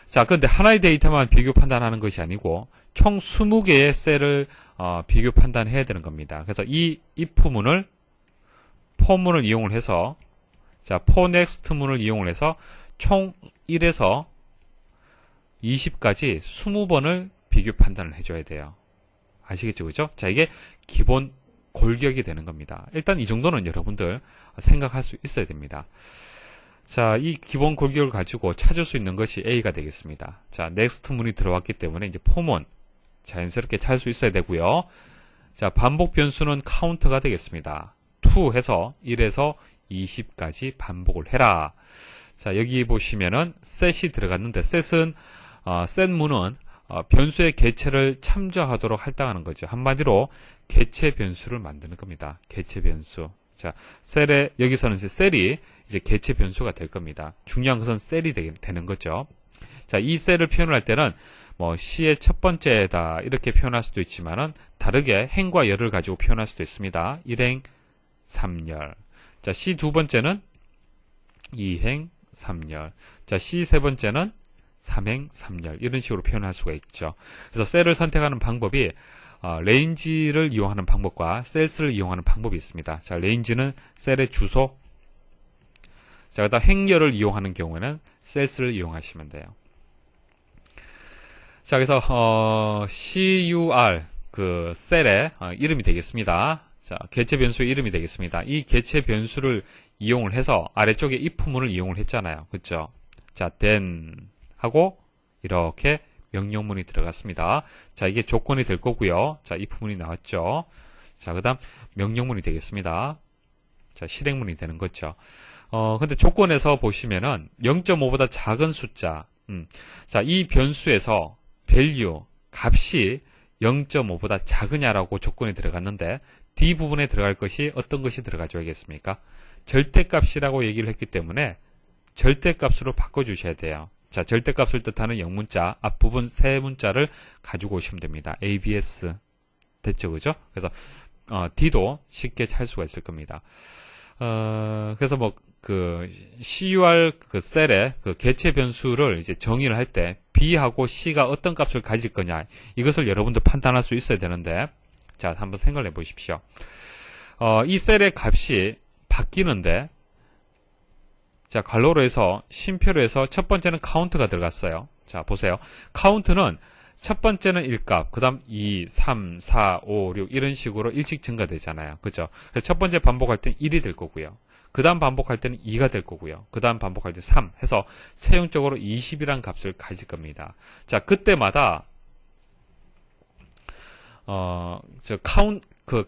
자, 그런데 하나의 데이터만 비교 판단하는 것이 아니고 총 20개의 셀을 비교 판단해야 되는 겁니다. 그래서 이 if문을 for문을 이용을 해서, 자, forNext문을 이용을 해서 총 1에서 20까지 20번을 비교 판단을 해줘야 돼요. 아시겠죠? 그죠? 자, 이게 기본 골격이 되는 겁니다. 일단 이 정도는 여러분들 생각할 수 있어야 됩니다. 자, 이 기본 골격을 가지고 찾을 수 있는 것이 A가 되겠습니다. 자, next 문이 들어왔기 때문에 이제 포문 자연스럽게 찾을 수 있어야 되고요. 자, 반복 변수는 카운터가 되겠습니다. to 해서 1에서 20까지 반복을 해라. 자, 여기 보시면은 set이 들어갔는데 set은 set문은 변수의 개체를 참조하도록 할당하는 거죠. 한마디로 개체 변수를 만드는 겁니다. 개체 변수. 자, 셀에 여기서는 이제 셀이 이제 개체 변수가 될 겁니다. 중요한 것은 셀이 되는 거죠. 자, 이 셀을 표현을 할 때는 뭐 C의 첫 번째다 이렇게 표현할 수도 있지만은 다르게 행과 열을 가지고 표현할 수도 있습니다. 1행 3열. 자, C 두 번째는 2행 3열. 자, C 세 번째는 3행 3열. 이런 식으로 표현할 수가 있죠. 그래서 셀을 선택하는 방법이 레인지를 이용하는 방법과 셀스를 이용하는 방법이 있습니다. 자, 레인지는 셀의 주소. 자, 그다음 행렬을 이용하는 경우에는 셀스를 이용하시면 돼요. 자, 그래서 CUR 그 셀의 이름이 되겠습니다. 자, 개체 변수의 이름이 되겠습니다. 이 개체 변수를 이용을 해서 아래쪽에 if문을 이용을 했잖아요. 그렇죠? 자, then 하고 이렇게 명령문이 들어갔습니다. 자, 이게 조건이 될 거고요. 자, if문이 나왔죠. 자, 그다음 명령문이 되겠습니다. 자, 실행문이 되는 거죠. 근데 조건에서 보시면은 0.5보다 작은 숫자. 자, 이 변수에서 value 값이 0.5보다 작으냐라고 조건이 들어갔는데 D 부분에 들어갈 것이 어떤 것이 들어가줘야겠습니까? 절대값이라고 얘기를 했기 때문에 절대값으로 바꿔주셔야 돼요. 자, 절대값을 뜻하는 영문자 앞부분 세 문자를 가지고 오시면 됩니다. ABS 됐죠, 그죠? 그래서 D도 쉽게 찰 수가 있을 겁니다. 그래서 뭐 그 CUR 그 셀의 그 개체 변수를 이제 정의를 할 때 B하고 C가 어떤 값을 가질 거냐 이것을 여러분들 판단할 수 있어야 되는데, 자, 한번 생각을 해 보십시오. 이 셀의 값이 바뀌는데, 자, 괄호로 해서 쉼표로 해서 첫 번째는 카운트가 들어갔어요. 자, 보세요. 카운트는 첫 번째는 1값, 그 다음 2, 3, 4, 5, 6 이런 식으로 일씩 증가되잖아요. 그죠? 그래서 첫 번째 반복할 때는 1이 될 거고요. 그 다음 반복할 때는 2가 될 거고요. 그 다음 반복할 때 3 해서 최종적으로 20이란 값을 가질 겁니다. 자, 그때마다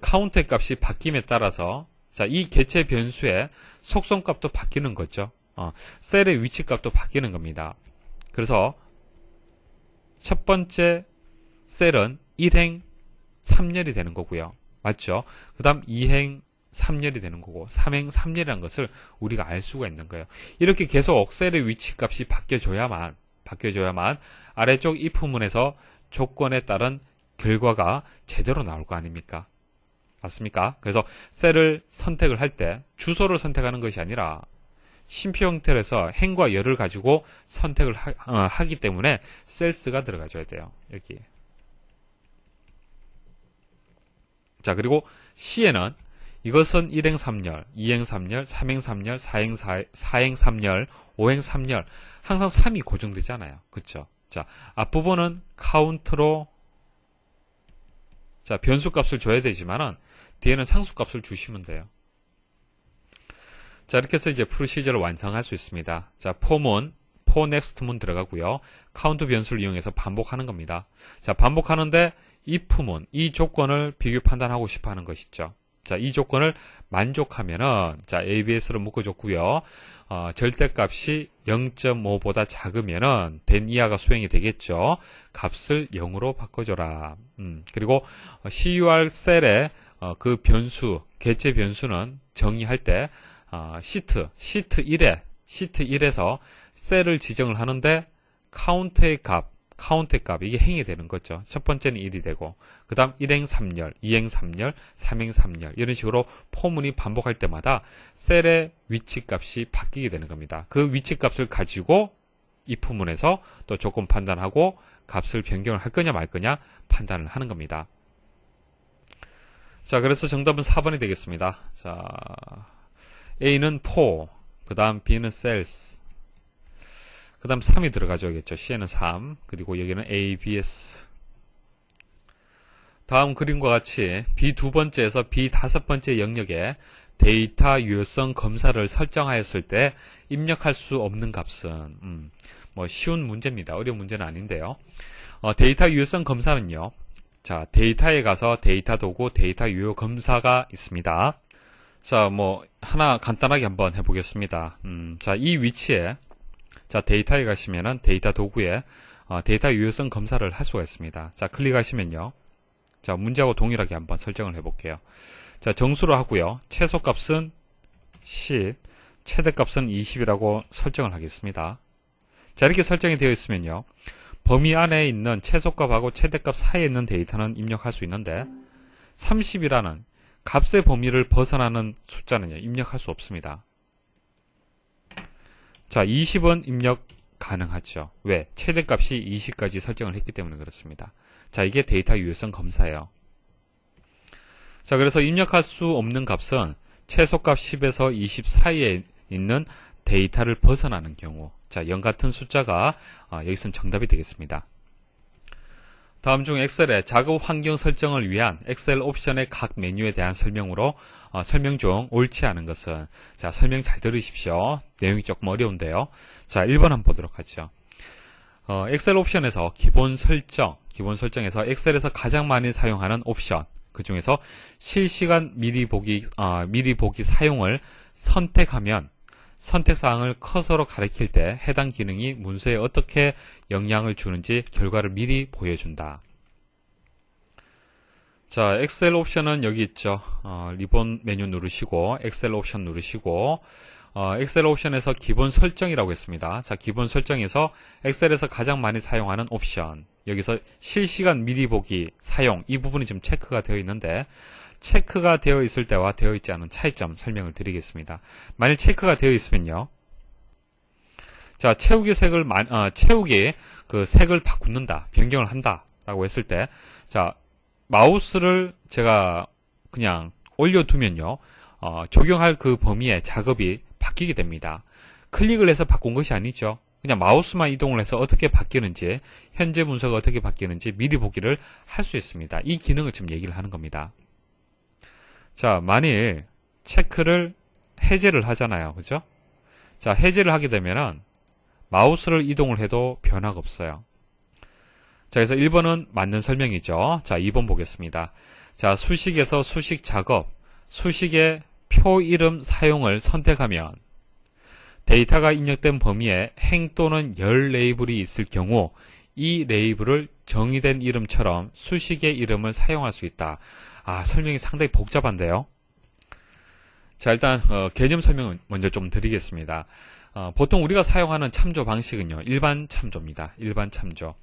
카운트의 값이 바뀜에 따라서, 자, 이 개체 변수의 속성값도 바뀌는 거죠. 셀의 위치값도 바뀌는 겁니다. 그래서 첫 번째 셀은 1행 3열이 되는 거고요. 맞죠? 그 다음 2행 3열이 되는 거고 3행 3열이라는 것을 우리가 알 수가 있는 거예요. 이렇게 계속 셀의 위치값이 바뀌어줘야만 아래쪽 if문에서 조건에 따른 결과가 제대로 나올 거 아닙니까? 맞습니까? 그래서 셀을 선택을 할 때 주소를 선택하는 것이 아니라 쉼표 형태로 해서 행과 열을 가지고 선택을 하기 때문에 셀스가 들어가줘야 돼요. 여기. 자, 그리고 C에는 이것은 1행 3열, 2행 3열, 3행 3열, 4행 3열, 5행 3열 항상 3이 고정되잖아요. 그쵸? 자, 앞부분은 카운트로, 자, 변수값을 줘야 되지만은 뒤에는 상수값을 주시면 돼요. 자, 이렇게 해서 이제 프로시저를 완성할 수 있습니다. 자, for문, for next문 들어가고요. 카운트 변수를 이용해서 반복하는 겁니다. 자, 반복하는데 if문, 이 조건을 비교 판단하고 싶어 하는 것이죠. 자, 이 조건을 만족하면은, 자, ABS로 묶어줬고요. 절대값이 0.5보다 작으면은 된 이하가 수행이 되겠죠. 값을 0으로 바꿔줘라. 그리고 CUR 셀의 그 변수, 개체 변수는 정의할 때 시트 1에서 셀을 지정을 하는데 카운트의 값 이게 행이 되는 거죠. 첫 번째는 1이 되고 그 다음 1행 3열, 2행 3열, 3행 3열 이런 식으로 포문이 반복할 때마다 셀의 위치값이 바뀌게 되는 겁니다. 그 위치값을 가지고 if문에서 또 조건 판단하고 값을 변경을 할 거냐 말 거냐 판단을 하는 겁니다. 자, 그래서 정답은 4번이 되겠습니다. 자, A는 for, 그 다음 B는 sales, 그 다음 3이 들어가줘야겠죠. C에는 3, 그리고 여기는 ABS. 다음 그림과 같이 B 두 번째에서 B 다섯 번째 영역에 데이터 유효성 검사를 설정하였을 때 입력할 수 없는 값은, 뭐 쉬운 문제입니다. 어려운 문제는 아닌데요. 데이터 유효성 검사는요. 자, 데이터에 가서 데이터 도구, 데이터 유효 검사가 있습니다. 자, 뭐 하나 간단하게 한번 해보겠습니다. 자, 이 위치에, 자, 데이터에 가시면은 데이터 도구에 데이터 유효성 검사를 할 수가 있습니다. 자, 클릭하시면요. 자, 문제하고 동일하게 한번 설정을 해볼게요. 자, 정수로 하고요. 최소값은 10, 최대값은 20이라고 설정을 하겠습니다. 자, 이렇게 설정이 되어 있으면요. 범위 안에 있는 최소값하고 최대값 사이에 있는 데이터는 입력할 수 있는데 30이라는 값의 범위를 벗어나는 숫자는요. 입력할 수 없습니다. 자, 20은 입력 가능하죠. 왜? 최대값이 20까지 설정을 했기 때문에 그렇습니다. 자, 이게 데이터 유효성 검사예요. 자, 그래서 입력할 수 없는 값은 최소값 10에서 20 사이에 있는 데이터를 벗어나는 경우, 자, 0 같은 숫자가 여기서는 정답이 되겠습니다. 다음 중 엑셀의 작업 환경 설정을 위한 엑셀 옵션의 각 메뉴에 대한 설명으로 설명 중 옳지 않은 것은, 자, 설명 잘 들으십시오. 내용이 조금 어려운데요. 자, 1번 한번 보도록 하죠. 엑셀 옵션에서 기본 설정에서 엑셀에서 가장 많이 사용하는 옵션, 그 중에서 실시간 미리 보기 사용을 선택하면 선택사항을 커서로 가리킬 때 해당 기능이 문서에 어떻게 영향을 주는지 결과를 미리 보여준다. 자, 엑셀 옵션은 여기 있죠. 리본 메뉴 누르시고 엑셀 옵션 누르시고 엑셀 옵션에서 기본 설정이라고 했습니다. 자, 기본 설정에서 엑셀에서 가장 많이 사용하는 옵션, 여기서 실시간 미리 보기 사용, 이 부분이 지금 체크가 되어 있는데, 체크가 되어 있을 때와 되어 있지 않은 차이점 설명을 드리겠습니다. 만일 체크가 되어 있으면요, 자, 채우기 그 색을 바꾼다, 변경을 한다라고 했을 때, 자, 마우스를 제가 그냥 올려두면요, 적용할 그 범위의 작업이 바뀌게 됩니다. 클릭을 해서 바꾼 것이 아니죠. 그냥 마우스만 이동을 해서 어떻게 바뀌는지, 현재 문서가 어떻게 바뀌는지 미리 보기를 할 수 있습니다. 이 기능을 지금 얘기를 하는 겁니다. 자, 만일 체크를 해제를 하잖아요. 그죠? 자, 해제를 하게 되면은 마우스를 이동을 해도 변화가 없어요. 자, 그래서 1번은 맞는 설명이죠. 자, 2번 보겠습니다. 자, 수식에서 수식 작업, 수식의 표 이름 사용을 선택하면 데이터가 입력된 범위에 행 또는 열 레이블이 있을 경우 이 레이블을 정의된 이름처럼 수식의 이름을 사용할 수 있다. 설명이 상당히 복잡한데요. 자, 일단 개념 설명을 먼저 좀 드리겠습니다. 보통 우리가 사용하는 참조 방식은요, 일반 참조입니다. 일반 참조.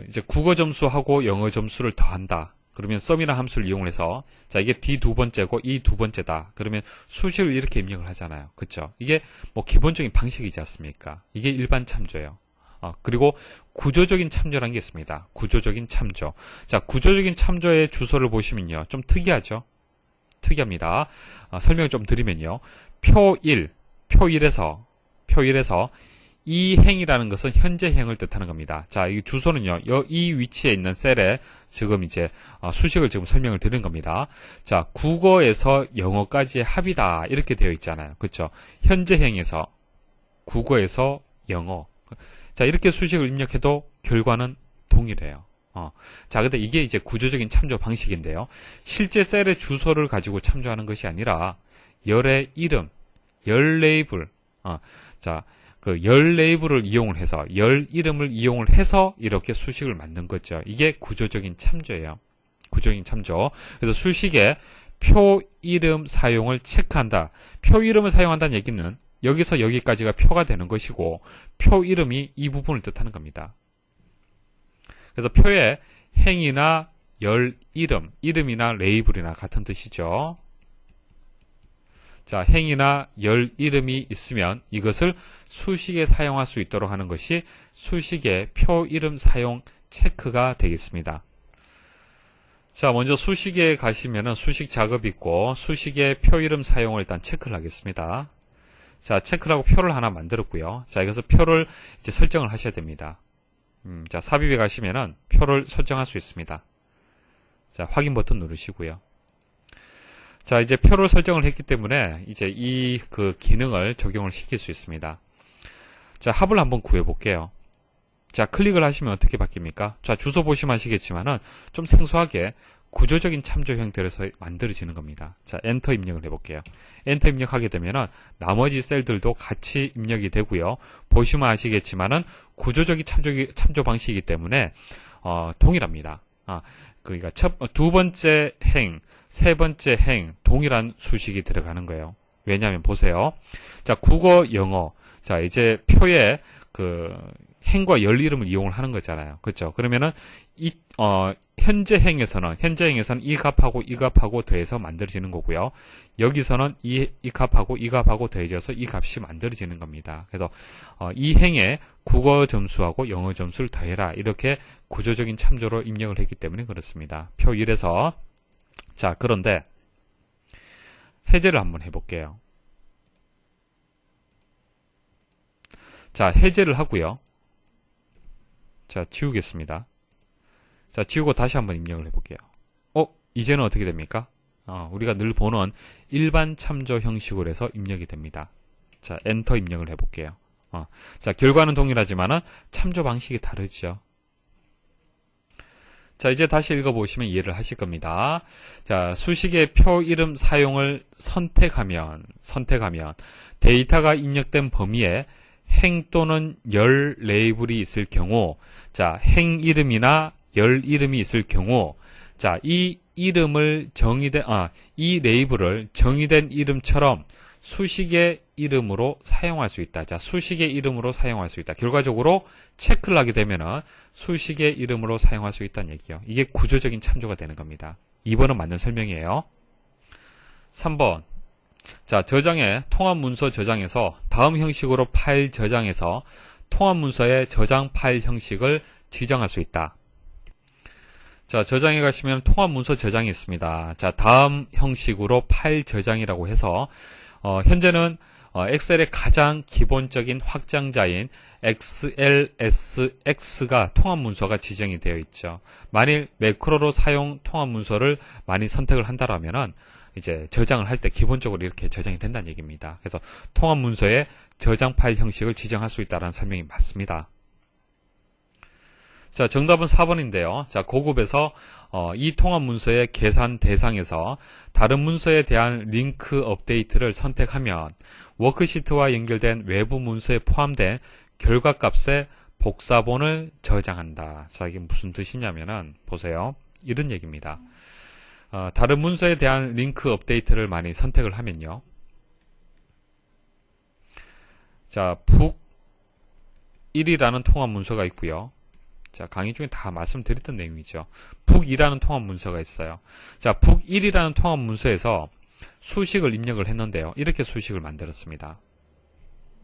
이제 국어 점수하고 영어 점수를 더한다. 그러면 sum이라는 함수를 이용해서, 자, 이게 D 두 번째고 E 두 번째다. 그러면 수식을 이렇게 입력을 하잖아요. 그쵸? 이게 뭐 기본적인 방식이지 않습니까? 이게 일반 참조예요. 그리고 구조적인 참조라는 게 있습니다. 구조적인 참조. 자, 구조적인 참조의 주소를 보시면요, 좀 특이하죠? 특이합니다. 설명을 좀 드리면요, 표 1에서 이 행이라는 것은 현재 행을 뜻하는 겁니다. 자, 이 주소는요, 이 위치에 있는 셀에 지금 이제 수식을 지금 설명을 드리는 겁니다. 자, 국어에서 영어까지의 합이다, 이렇게 되어 있잖아요. 그렇죠? 현재 행에서 국어에서 영어. 자, 이렇게 수식을 입력해도 결과는 동일해요. 자, 근데 이게 이제 구조적인 참조 방식인데요. 실제 셀의 주소를 가지고 참조하는 것이 아니라 열의 이름, 열 레이블, 자, 그 열 레이블을 이용을 해서, 열 이름을 이용을 해서 이렇게 수식을 만든 거죠. 이게 구조적인 참조예요. 구조적인 참조. 그래서 수식에 표 이름 사용을 체크한다. 표 이름을 사용한다는 얘기는 여기서 여기까지가 표가 되는 것이고, 표 이름이 이 부분을 뜻하는 겁니다. 그래서 표에 행이나 열 이름, 이름이나 레이블이나 같은 뜻이죠. 자, 행이나 열 이름이 있으면 이것을 수식에 사용할 수 있도록 하는 것이 수식의 표 이름 사용 체크가 되겠습니다. 자, 먼저 수식에 가시면은 수식 작업이 있고, 수식의 표 이름 사용을 일단 체크를 하겠습니다. 자, 체크를 하고 표를 하나 만들었고요. 자, 여기서 표를 이제 설정을 하셔야 됩니다. 자, 삽입에 가시면은 표를 설정할 수 있습니다. 자, 확인 버튼 누르시고요. 자, 이제 표를 설정을 했기 때문에 이제 이 그 기능을 적용을 시킬 수 있습니다. 자, 합을 한번 구해 볼게요. 자, 클릭을 하시면 어떻게 바뀝니까? 자, 주소 보시면 아시겠지만은 좀 생소하게 구조적인 참조 형태로서 만들어지는 겁니다. 자, 엔터 입력을 해볼게요. 엔터 입력하게 되면은 나머지 셀들도 같이 입력이 되고요. 보시면 아시겠지만은 구조적인 참조 방식이기 때문에 동일합니다. 그러니까 두 번째 행, 세 번째 행 동일한 수식이 들어가는 거예요. 왜냐하면 보세요. 자, 국어, 영어. 자, 이제 표에 그 행과 열 이름을 이용을 하는 거잖아요. 그렇죠? 그러면은 현재 행에서는 이 값하고 이 값하고 더해서 만들어지는 거고요. 여기서는 이 값하고 이 값하고 더해져서 이 값이 만들어지는 겁니다. 그래서 이 행에 국어 점수하고 영어 점수를 더해라, 이렇게 구조적인 참조로 입력을 했기 때문에 그렇습니다. 표 1에서. 자, 그런데 해제를 한번 해볼게요. 자, 해제를 하고요. 자, 지우겠습니다. 자, 지우고 다시 한번 입력을 해볼게요. 이제는 어떻게 됩니까? 우리가 늘 보는 일반 참조 형식으로 해서 입력이 됩니다. 자, 엔터 입력을 해볼게요. 자, 결과는 동일하지만은 참조 방식이 다르죠. 자, 이제 다시 읽어보시면 이해를 하실 겁니다. 자, 수식의 표 이름 사용을 선택하면 데이터가 입력된 범위에 행 또는 열 레이블이 있을 경우, 자, 행 이름이나 열 이름이 있을 경우, 자, 이 이름을 이 레이블을 정의된 이름처럼 수식의 이름으로 사용할 수 있다. 자, 수식의 이름으로 사용할 수 있다. 결과적으로 체크를 하게 되면은 수식의 이름으로 사용할 수 있다는 얘기요. 이게 구조적인 참조가 되는 겁니다. 2번은 맞는 설명이에요. 3번. 자, 통합 문서 저장에서 다음 형식으로 파일 저장해서 통합 문서의 저장 파일 형식을 지정할 수 있다. 자, 저장에 가시면 통합 문서 저장이 있습니다. 자, 다음 형식으로 파일 저장이라고 해서 현재는 엑셀의 가장 기본적인 확장자인 XLSX가 통합 문서가 지정이 되어 있죠. 만일 매크로로 사용 통합 문서를 많이 선택을 한다라면은 이제 저장을 할 때 기본적으로 이렇게 저장이 된다는 얘기입니다. 그래서 통합 문서의 저장 파일 형식을 지정할 수 있다는 설명이 맞습니다. 자, 정답은 4번인데요. 자, 고급에서 이 통합 문서의 계산 대상에서 다른 문서에 대한 링크 업데이트를 선택하면 워크시트와 연결된 외부 문서에 포함된 결과값의 복사본을 저장한다. 자, 이게 무슨 뜻이냐면은 보세요. 이런 얘기입니다. 다른 문서에 대한 링크 업데이트를 많이 선택을 하면요. 자, 북1이라는 통합 문서가 있고요. 자, 강의 중에 다 말씀드렸던 내용이죠. 북2라는 통합 문서가 있어요. 자, 북1이라는 통합 문서에서 수식을 입력을 했는데요. 이렇게 수식을 만들었습니다.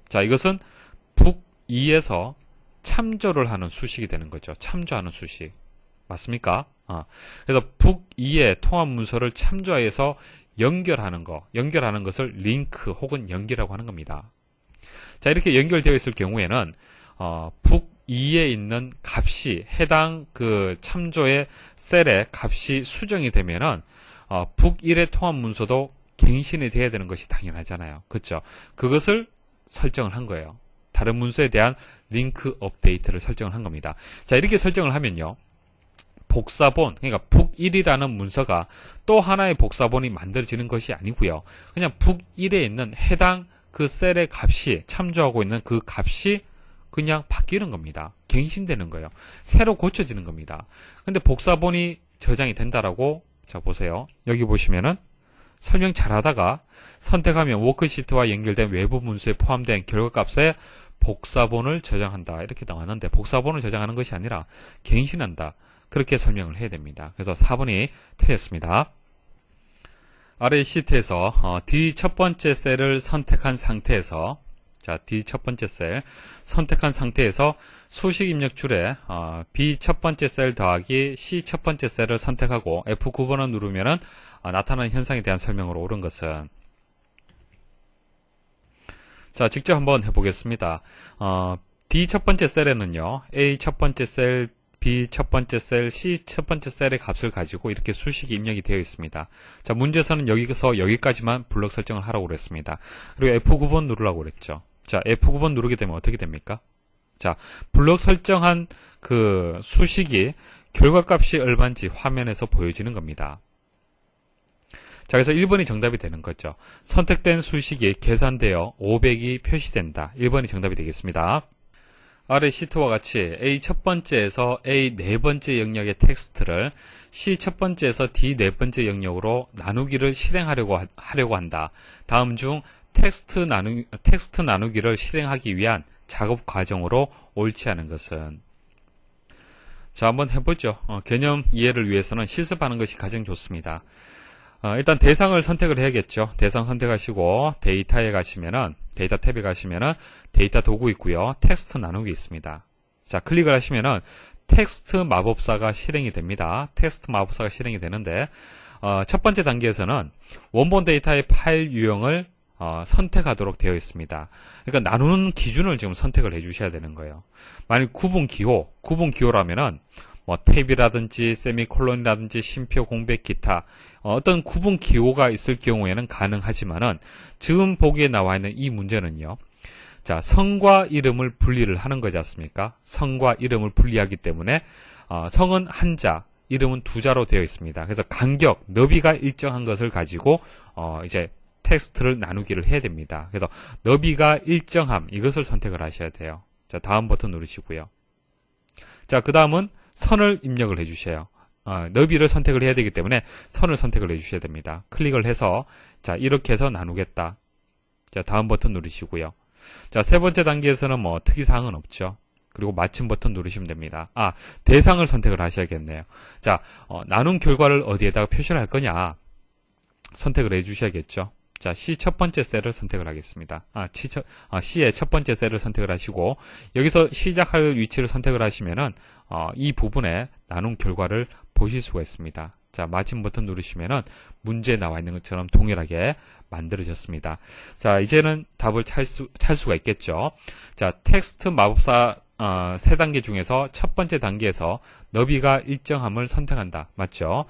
자, 이것은 북2에서 참조를 하는 수식이 되는 거죠. 참조하는 수식. 맞습니까? 그래서 북2의 통합 문서를 참조해서 연결하는 것을 링크 혹은 연결이라고 하는 겁니다. 자, 이렇게 연결되어 있을 경우에는 북2에 있는 값이 해당 그 참조의 셀의 값이 수정이 되면은 북1의 통합 문서도 갱신이 돼야 되는 것이 당연하잖아요. 그렇죠? 그것을 설정을 한 거예요. 다른 문서에 대한 링크 업데이트를 설정을 한 겁니다. 자, 이렇게 설정을 하면요. 복사본, 그러니까 북1이라는 문서가 또 하나의 복사본이 만들어지는 것이 아니고요. 그냥 북1에 있는 해당 그 셀의 값이, 참조하고 있는 그 값이 그냥 바뀌는 겁니다. 갱신되는 거예요. 새로 고쳐지는 겁니다. 근데 복사본이 저장이 된다라고, 자, 보세요. 여기 보시면은 설명 잘 하다가 선택하면 워크시트와 연결된 외부 문서에 포함된 결과값의 복사본을 저장한다. 이렇게 나왔는데 복사본을 저장하는 것이 아니라 갱신한다. 그렇게 설명을 해야 됩니다. 그래서 4번이 틀렸습니다. 아래 시트에서 D 첫 번째 셀을 선택한 상태에서 자, D 첫 번째 셀 선택한 상태에서 수식 입력 줄에 B 첫 번째 셀 더하기 C 첫 번째 셀을 선택하고 F9번을 누르면은 나타나는 현상에 대한 설명으로 옳은 것은 자, 직접 한번 해보겠습니다. D 첫 번째 셀에는요, A 첫 번째 셀, B 첫 번째 셀, C 첫 번째 셀의 값을 가지고 이렇게 수식이 입력이 되어 있습니다. 자, 문제에서는 여기서 여기까지만 블록 설정을 하라고 그랬습니다. 그리고 F9번 누르라고 그랬죠. 자, F9번 누르게 되면 어떻게 됩니까? 자, 블록 설정한 그 수식이 결과값이 얼마인지 화면에서 보여지는 겁니다. 자, 그래서 1번이 정답이 되는 거죠. 선택된 수식이 계산되어 500이 표시된다. 1번이 정답이 되겠습니다. 아래 시트와 같이 A 첫 번째에서 A 네 번째 영역의 텍스트를 C 첫 번째에서 D 네 번째 영역으로 나누기를 실행하려고 한다. 다음 중 텍스트 나누기를 실행하기 위한 작업 과정으로 옳지 않은 것은? 자, 한번 해보죠. 개념 이해를 위해서는 실습하는 것이 가장 좋습니다. 일단 대상을 선택을 해야겠죠. 대상 선택하시고 데이터에 가시면은 데이터 탭에 가시면은 데이터 도구 있고요. 텍스트 나누기 있습니다. 자, 클릭을 하시면은 텍스트 마법사가 실행이 됩니다. 텍스트 마법사가 실행이 되는데 첫 번째 단계에서는 원본 데이터의 파일 유형을 선택하도록 되어 있습니다. 그러니까 나누는 기준을 지금 선택을 해 주셔야 되는 거예요. 만약 구분 기호라면은 뭐 탭이라든지 세미콜론이라든지 쉼표, 공백, 기타 어떤 구분 기호가 있을 경우에는 가능하지만은 지금 보기에 나와 있는 이 문제는요. 자, 성과 이름을 분리를 하는 거지 않습니까? 성과 이름을 분리하기 때문에 성은 한자, 이름은 두자로 되어 있습니다. 그래서 간격, 너비가 일정한 것을 가지고 이제 텍스트를 나누기를 해야 됩니다. 그래서 너비가 일정함, 이것을 선택을 하셔야 돼요. 자, 다음 버튼 누르시고요. 자, 그 다음은 선을 입력을 해주셔요. 너비를 선택을 해야 되기 때문에 선을 선택을 해주셔야 됩니다. 클릭을 해서 자 이렇게 해서 나누겠다. 자 다음 버튼 누르시고요. 자 세 번째 단계에서는 뭐 특이사항은 없죠. 그리고 마침 버튼 누르시면 됩니다. 대상을 선택을 하셔야겠네요. 자 나눈 결과를 어디에다가 표시를 할 거냐 선택을 해주셔야겠죠. 자, C 첫 번째 셀을 선택을 하겠습니다. C의 첫 번째 셀을 선택을 하시고, 여기서 시작할 위치를 선택을 하시면은, 이 부분에 나눈 결과를 보실 수가 있습니다. 자, 마침 버튼 누르시면은, 문제에 나와 있는 것처럼 동일하게 만들어졌습니다. 자, 이제는 답을 찾을 수가 있겠죠. 자, 텍스트 마법사, 세 단계 중에서 첫 번째 단계에서 너비가 일정함을 선택한다. 맞죠?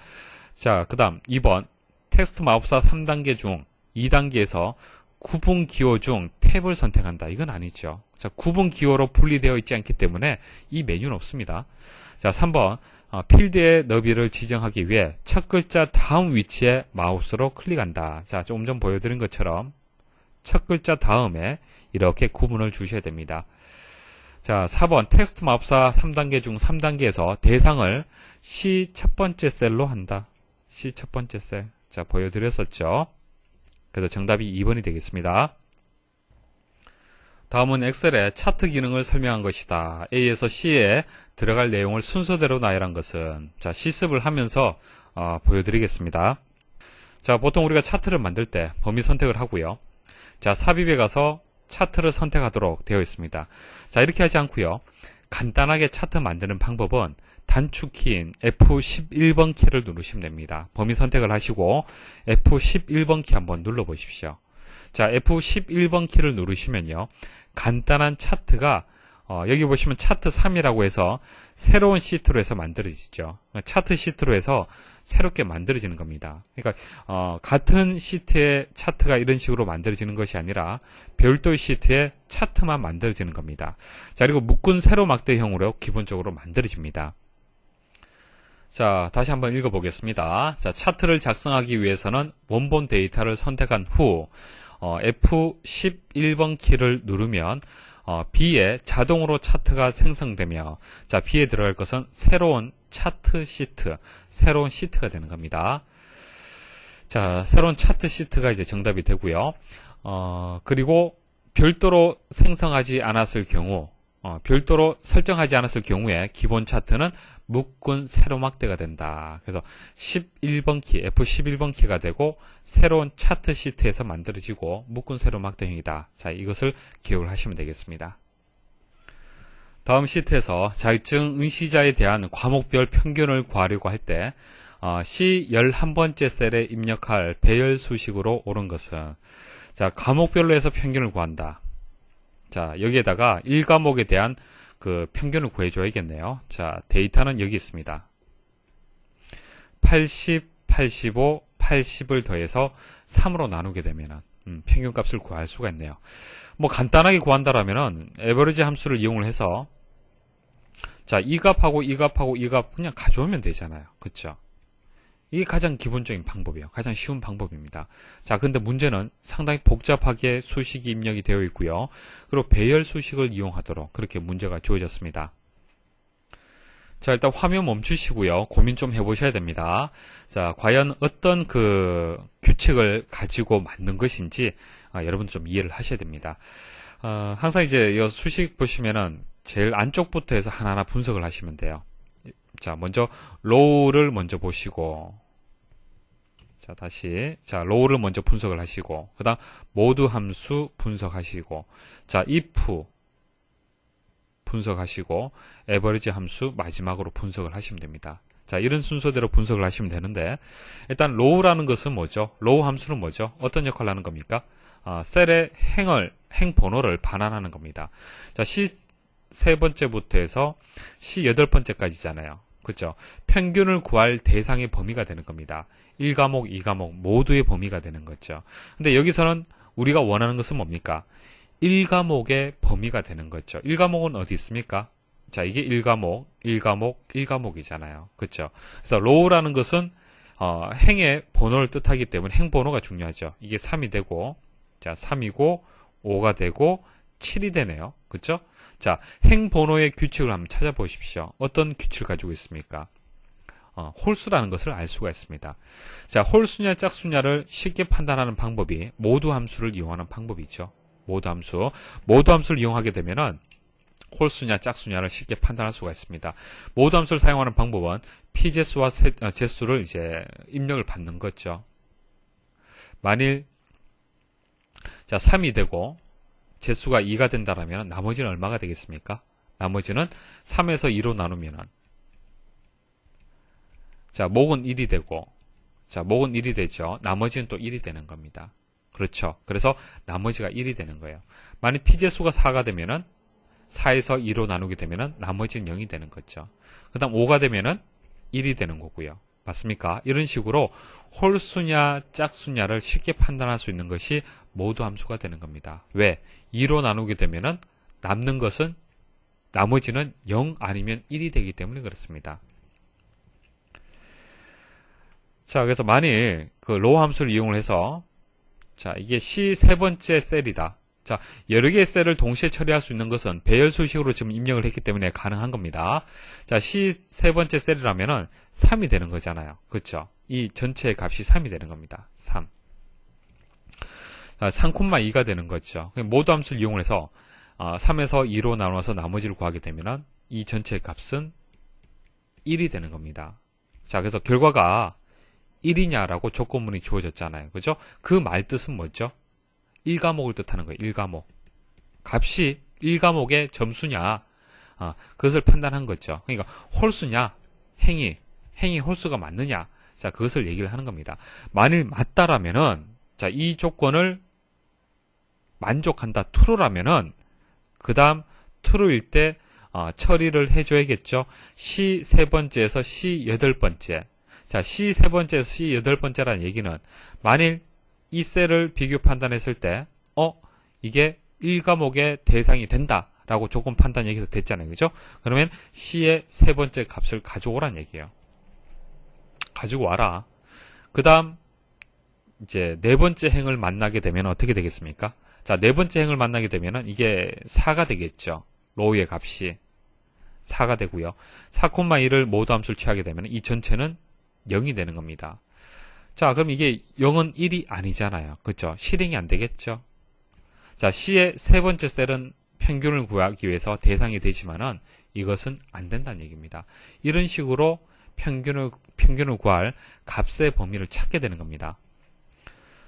자, 그 다음 2번, 텍스트 마법사 3단계 중 2단계에서 구분 기호 중 탭을 선택한다. 이건 아니죠. 자, 구분 기호로 분리되어 있지 않기 때문에 이 메뉴는 없습니다. 자, 3번 필드의 너비를 지정하기 위해 첫 글자 다음 위치에 마우스로 클릭한다. 자, 조금 전 보여드린 것처럼 첫 글자 다음에 이렇게 구분을 주셔야 됩니다. 자, 4번 텍스트 마법사 3단계 중 3단계에서 대상을 C 첫 번째 셀로 한다. C 첫 번째 셀. 자, 보여드렸었죠. 그래서 정답이 2번이 되겠습니다. 다음은 엑셀의 차트 기능을 설명한 것이다. A에서 C에 들어갈 내용을 순서대로 나열한 것은 자 실습을 하면서 보여드리겠습니다. 자 보통 우리가 차트를 만들 때 범위 선택을 하고요. 자 삽입에 가서 차트를 선택하도록 되어 있습니다. 자 이렇게 하지 않고요. 간단하게 차트 만드는 방법은 단축키인 F11번 키를 누르시면 됩니다. 범위 선택을 하시고 F11번 키 한번 눌러 보십시오. 자, F11번 키를 누르시면요. 간단한 차트가 여기 보시면 차트 3이라고 해서 새로운 시트로 해서 만들어지죠. 차트 시트로 해서 새롭게 만들어지는 겁니다. 그러니까 같은 시트의 차트가 이런 식으로 만들어지는 것이 아니라 별도의 시트의 차트만 만들어지는 겁니다. 자, 그리고 묶은 세로 막대형으로 기본적으로 만들어집니다. 자, 다시 한번 읽어보겠습니다. 자, 차트를 작성하기 위해서는 원본 데이터를 선택한 후 F11번 키를 누르면 B에 자동으로 차트가 생성되며 자, B에 들어갈 것은 새로운 차트 시트, 새로운 시트가 되는 겁니다. 자, 새로운 차트 시트가 이제 정답이 되고요. 그리고 별도로 생성하지 않았을 경우 별도로 설정하지 않았을 경우에 기본 차트는 묶은 세로 막대가 된다. 그래서 11번 키, F11번 키가 되고 새로운 차트 시트에서 만들어지고 묶은 세로 막대형이다. 자, 이것을 기억을 하시면 되겠습니다. 다음 시트에서 자격증 응시자에 대한 과목별 평균을 구하려고 할 때 C11번째 셀에 입력할 배열 수식으로 옳은 것은 자, 과목별로 해서 평균을 구한다. 자, 여기에다가 1과목에 대한 그 평균을 구해줘야겠네요. 자, 데이터는 여기 있습니다. 80, 85, 80을 더해서 3으로 나누게 되면은 평균값을 구할 수가 있네요. 뭐 간단하게 구한다라면은 에버리지 함수를 이용을 해서 자, 이 값하고 이 값하고 이 값 그냥 가져오면 되잖아요. 그렇죠? 이게 가장 기본적인 방법이에요. 가장 쉬운 방법입니다. 자, 근데 문제는 상당히 복잡하게 수식이 입력이 되어 있고요. 그리고 배열 수식을 이용하도록 그렇게 문제가 주어졌습니다. 자, 일단 화면 멈추시고요. 고민 좀 해보셔야 됩니다. 자, 과연 어떤 그 규칙을 가지고 만든 것인지 여러분도 좀 이해를 하셔야 됩니다. 항상 이제 이 수식 보시면은 제일 안쪽부터 해서 하나하나 분석을 하시면 돼요. 자, 먼저 로우를 먼저 보시고 자, 다시 자, 로우를 먼저 분석을 하시고 그다음 모두 함수 분석하시고 자, if 분석하시고 에버리지 함수 마지막으로 분석을 하시면 됩니다. 자, 이런 순서대로 분석을 하시면 되는데 일단 로우라는 것은 뭐죠? 로우 함수는 뭐죠? 어떤 역할을 하는 겁니까? 셀의 행 번호를 반환하는 겁니다. 자, C 세 번째부터 해서 C 8번째까지잖아요. 그렇죠? 평균을 구할 대상의 범위가 되는 겁니다. 1과목, 2과목 모두의 범위가 되는 거죠. 근데 여기서는 우리가 원하는 것은 뭡니까? 1과목의 범위가 되는 거죠. 1과목은 어디 있습니까? 자, 이게 1과목, 1과목, 1과목이잖아요. 그렇죠? 그래서 로우라는 것은 행의 번호를 뜻하기 때문에 행 번호가 중요하죠. 이게 3이 되고 자, 3이고 5가 되고 7이 되네요. 그렇죠? 자, 행 번호의 규칙을 한번 찾아보십시오. 어떤 규칙을 가지고 있습니까? 홀수라는 것을 알 수가 있습니다. 자, 홀수냐 짝수냐를 쉽게 판단하는 방법이 모두 함수를 이용하는 방법이죠. 모두 함수. 모두 함수를 이용하게 되면은 홀수냐 짝수냐를 쉽게 판단할 수가 있습니다. 모두 함수를 사용하는 방법은 p재수와 재수를 이제 입력을 받는 거죠. 만일 자 3이 되고 재수가 2가 된다라면 나머지는 얼마가 되겠습니까? 나머지는 3에서 2로 나누면은 자 목은 1이 되고 자 목은 1이 되죠. 나머지는 또 1이 되는 겁니다. 그렇죠. 그래서 나머지가 1이 되는 거예요. 만일 p재수가 4가 되면은 4에서 2로 나누게 되면은 나머지는 0이 되는 거죠. 그 다음 5가 되면은 1이 되는 거고요. 맞습니까? 이런 식으로 홀수냐 짝수냐를 쉽게 판단할 수 있는 것이 모두 함수가 되는 겁니다. 왜? 2로 나누게 되면은 남는 것은 나머지는 0 아니면 1이 되기 때문에 그렇습니다. 자, 그래서 만일 그 로우 함수를 이용을 해서 자, 이게 C 세 번째 셀이다. 자, 여러 개의 셀을 동시에 처리할 수 있는 것은 배열 수식으로 지금 입력을 했기 때문에 가능한 겁니다. 자, C 세 번째 셀이라면은 3이 되는 거잖아요. 그렇죠? 이 전체의 값이 3이 되는 겁니다. 3. 자, 3,2가 되는 거죠. 모두 함수를 이용을 해서 3에서 2로 나눠서 나머지를 구하게 되면은 이 전체의 값은 1이 되는 겁니다. 자, 그래서 결과가 1이냐라고 조건문이 주어졌잖아요. 그죠? 그 말 뜻은 뭐죠? 1과목을 뜻하는 거예요. 1과목. 값이 1과목의 점수냐, 그것을 판단한 거죠. 그러니까 홀수냐, 행이 홀수가 맞느냐, 자, 그것을 얘기를 하는 겁니다. 만일 맞다라면은, 자, 이 조건을 만족한다, true라면은, 그 다음 true일 때, 처리를 해줘야겠죠. C 세 번째에서 C 여덟 번째. 자, C 세 번째에서 C 여덟 번째라는 얘기는, 만일 이 셀을 비교 판단했을 때, 이게 1과목의 대상이 된다라고 조건 판단 여기서 됐잖아요. 그죠? 그러면 C의 세 번째 값을 가져오란 얘기예요. 가지고 와라. 그 다음, 이제 네 번째 행을 만나게 되면 어떻게 되겠습니까? 자, 네 번째 행을 만나게 되면은 이게 4가 되겠죠. 로우의 값이 4가 되고요. 4,1을 모두 함수를 취하게 되면 이 전체는 0이 되는 겁니다. 자, 그럼 이게 0은 1이 아니잖아요. 그렇죠? 실행이 안 되겠죠? 자, C의 세 번째 셀은 평균을 구하기 위해서 대상이 되지만은 이것은 안 된다는 얘기입니다. 이런 식으로 평균을 구할 값의 범위를 찾게 되는 겁니다.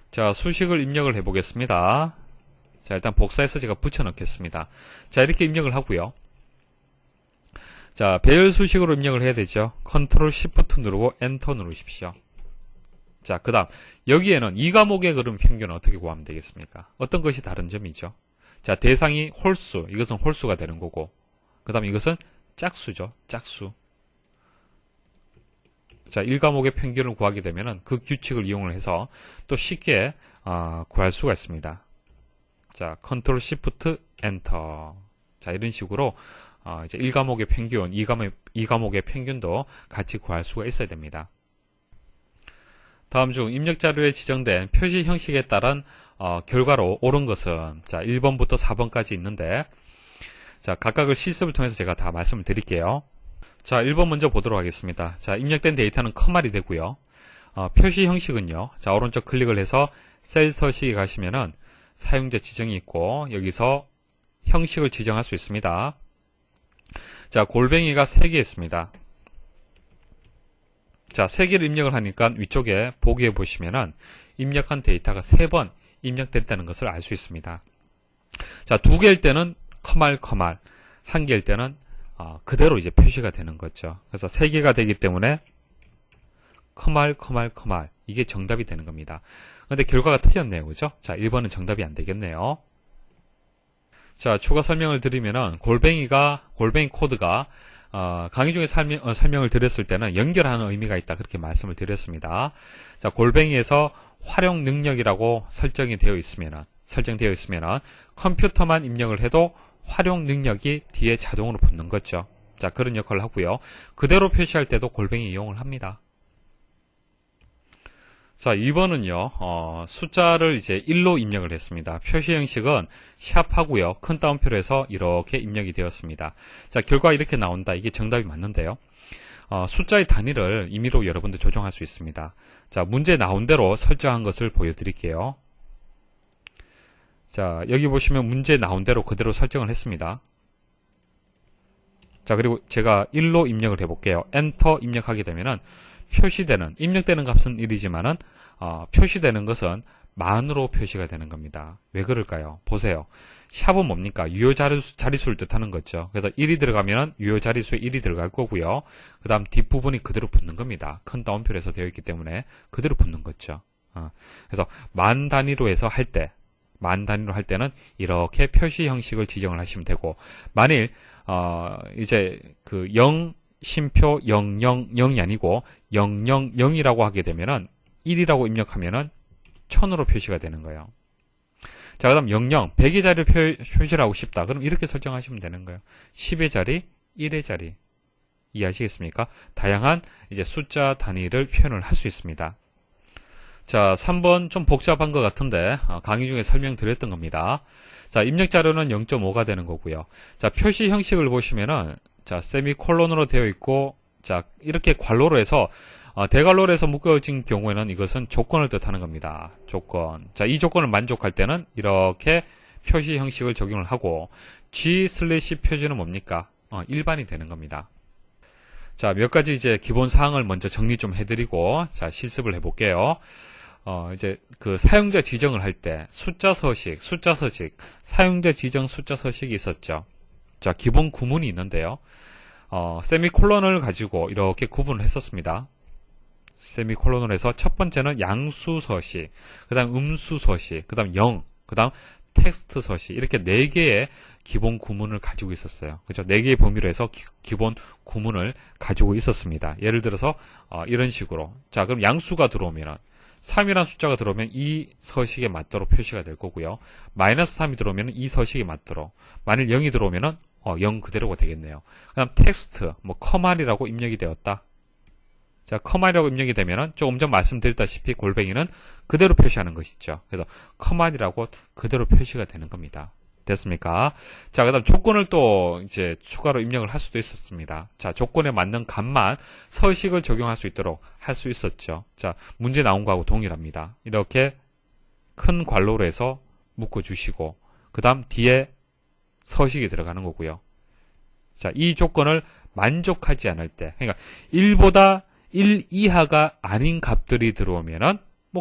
자, 수식을 입력을 해 보겠습니다. 자, 일단 복사해서 제가 붙여 넣겠습니다. 자, 이렇게 입력을 하고요. 자, 배열 수식으로 입력을 해야 되죠. 컨트롤 시프트 누르고 엔터 누르십시오. 자, 그 다음 여기에는 2과목의 그럼 평균은 어떻게 구하면 되겠습니까? 어떤 것이 다른 점이죠? 자, 대상이 홀수, 이것은 홀수가 되는 거고, 그 다음 이것은 짝수죠. 짝수. 자, 1과목의 평균을 구하게 되면은 그 규칙을 이용을 해서 또 쉽게 구할 수가 있습니다. 자, 컨트롤 시프트 엔터. 자, 이런 식으로 이제 1과목의 평균, 2과목의 평균도 같이 구할 수가 있어야 됩니다. 다음 중 입력 자료에 지정된 표시 형식에 따른 결과로 옳은 것은 자 1번부터 4번까지 있는데 자 각각을 실습을 통해서 제가 다 말씀을 드릴게요. 자 1번 먼저 보도록 하겠습니다. 자 입력된 데이터는 커말이 되고요. 표시 형식은요. 자 오른쪽 클릭을 해서 셀 서식에 가시면은 사용자 지정이 있고 여기서 형식을 지정할 수 있습니다. 자 골뱅이가 3개 있습니다. 자, 3개를 입력을 하니까 위쪽에 보기에 보시면은 입력한 데이터가 3번 입력됐다는 것을 알 수 있습니다. 자, 2개일 때는 커말, 1개일 때는 그대로 이제 표시가 되는 거죠. 그래서 3개가 되기 때문에 커말 이게 정답이 되는 겁니다. 근데 결과가 틀렸네요. 그죠? 자, 1번은 정답이 안 되겠네요. 자, 추가 설명을 드리면은 골뱅이 코드가 강의 중에 설명을 드렸을 때는 연결하는 의미가 있다 그렇게 말씀을 드렸습니다. 자, 골뱅이에서 활용 능력이라고 설정되어 있으면은 컴퓨터만 입력을 해도 활용 능력이 뒤에 자동으로 붙는 거죠. 자, 그런 역할을 하고요. 그대로 표시할 때도 골뱅이 이용을 합니다. 자, 2번은요, 숫자를 이제 1로 입력을 했습니다. 표시 형식은 샵하고요. 큰 따옴표로 해서 이렇게 입력이 되었습니다. 자, 결과 이렇게 나온다. 이게 정답이 맞는데요. 숫자의 단위를 임의로 여러분들 조정할 수 있습니다. 자, 문제 나온 대로 설정한 것을 보여드릴게요. 자, 여기 보시면 문제 나온 대로 그대로 설정을 했습니다. 자, 그리고 제가 1로 입력을 해볼게요. 엔터 입력하게 되면은 표시되는, 입력되는 값은 1이지만은, 표시되는 것은 만으로 표시가 되는 겁니다. 왜 그럴까요? 보세요. 샵은 뭡니까? 유효 자릿수를 뜻하는 거죠. 그래서 1이 들어가면 유효 자릿수에 1이 들어갈 거고요. 그 다음 뒷부분이 그대로 붙는 겁니다. 큰 따옴표로 해서 되어 있기 때문에 그대로 붙는 거죠. 그래서 만 단위로 해서 할 때, 만 단위로 할 때는 이렇게 표시 형식을 지정을 하시면 되고, 만일, 이제 그 0, 쉼표 000이 아니고 000이라고 하게 되면은 1이라고 입력하면은 1000으로 표시가 되는 거예요. 자, 그 다음 00, 100의 자리를 표시를 하고 싶다. 그럼 이렇게 설정하시면 되는 거예요. 10의 자리, 1의 자리. 이해하시겠습니까? 다양한 이제 숫자 단위를 표현을 할 수 있습니다. 자, 3번 좀 복잡한 것 같은데, 강의 중에 설명드렸던 겁니다. 자, 입력 자료는 0.5가 되는 거고요. 자, 표시 형식을 보시면은, 자, 세미콜론으로 되어 있고, 자, 이렇게 괄호로 해서, 대괄호로 해서 묶어진 경우에는 이것은 조건을 뜻하는 겁니다. 조건. 자, 이 조건을 만족할 때는 이렇게 표시 형식을 적용을 하고, G/표준은 뭡니까? 일반이 되는 겁니다. 자, 몇 가지 이제 기본 사항을 먼저 정리 좀 해드리고, 자, 실습을 해볼게요. 이제 그 사용자 지정을 할 때, 숫자 서식, 사용자 지정 숫자 서식이 있었죠. 자, 기본 구문이 있는데요. 세미콜론을 가지고 이렇게 구분을 했었습니다. 세미콜론을 해서 첫 번째는 양수 서식, 그 다음 음수 서식, 그 다음 0, 그 다음 텍스트 서식, 이렇게 4개의 기본 구문을 가지고 있었어요. 그죠? 4개의 범위로 해서 기본 구문을 가지고 있었습니다. 예를 들어서, 이런 식으로. 자, 그럼 양수가 들어오면, 3이라는 숫자가 들어오면 이 서식에 맞도록 표시가 될 거고요. 마이너스 3이 들어오면 이 서식에 맞도록. 만일 0이 들어오면은, 0 그대로가 되겠네요. 그 다음 텍스트, 커말이라고 입력이 되었다. 자, 커말이라고 입력이 되면은 조금 전 말씀드렸다시피 골뱅이는 그대로 표시하는 것이죠. 그래서 커말이라고 그대로 표시가 되는 겁니다. 됐습니까? 자, 그 다음 조건을 또 이제 추가로 입력을 할 수도 있었습니다. 자, 조건에 맞는 값만 서식을 적용할 수 있도록 할 수 있었죠. 자, 문제 나온 거하고 동일합니다. 이렇게 큰 괄호로 해서 묶어주시고, 그 다음 뒤에 서식이 들어가는 거고요. 자, 이 조건을 만족하지 않을 때, 그러니까 1보다 1 이하가 아닌 값들이 들어오면은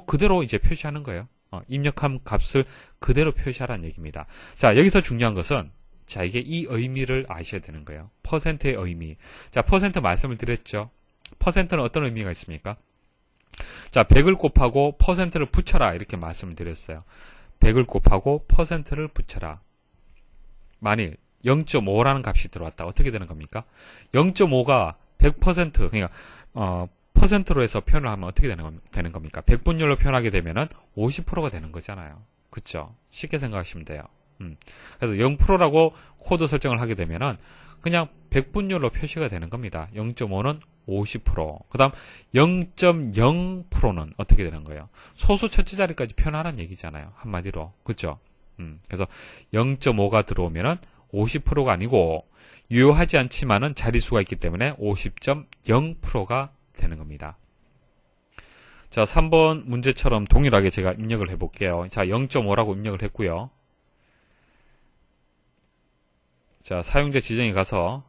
그대로 이제 표시하는 거예요. 입력한 값을 그대로 표시하라는 얘기입니다. 자, 여기서 중요한 것은, 자, 이게 이 의미를 아셔야 되는 거예요. 퍼센트의 의미. 자, 퍼센트 말씀을 드렸죠. 퍼센트는 어떤 의미가 있습니까? 자, 100을 곱하고 퍼센트를 붙여라. 이렇게 말씀을 드렸어요. 100을 곱하고 퍼센트를 붙여라. 만일 0.5라는 값이 들어왔다. 어떻게 되는 겁니까? 0.5가 100%, 그러니까, 퍼센트로 해서 표현을 하면 어떻게 되는 겁니까? 100분율로 표현하게 되면은 50%가 되는 거잖아요. 그쵸? 쉽게 생각하시면 돼요. 그래서 0%라고 코드 설정을 하게 되면은 그냥 100분율로 표시가 되는 겁니다. 0.5는 50%. 그 다음 0.0%는 어떻게 되는 거예요? 소수 첫째 자리까지 표현하라는 얘기잖아요. 한마디로. 그쵸? 그래서 0.5가 들어오면은 50%가 아니고 유효하지 않지만은 자릿수가 있기 때문에 50.0%가 되는 겁니다. 자, 3번 문제처럼 동일하게 제가 입력을 해볼게요. 자, 0.5라고 입력을 했고요. 자, 사용자 지정에 가서,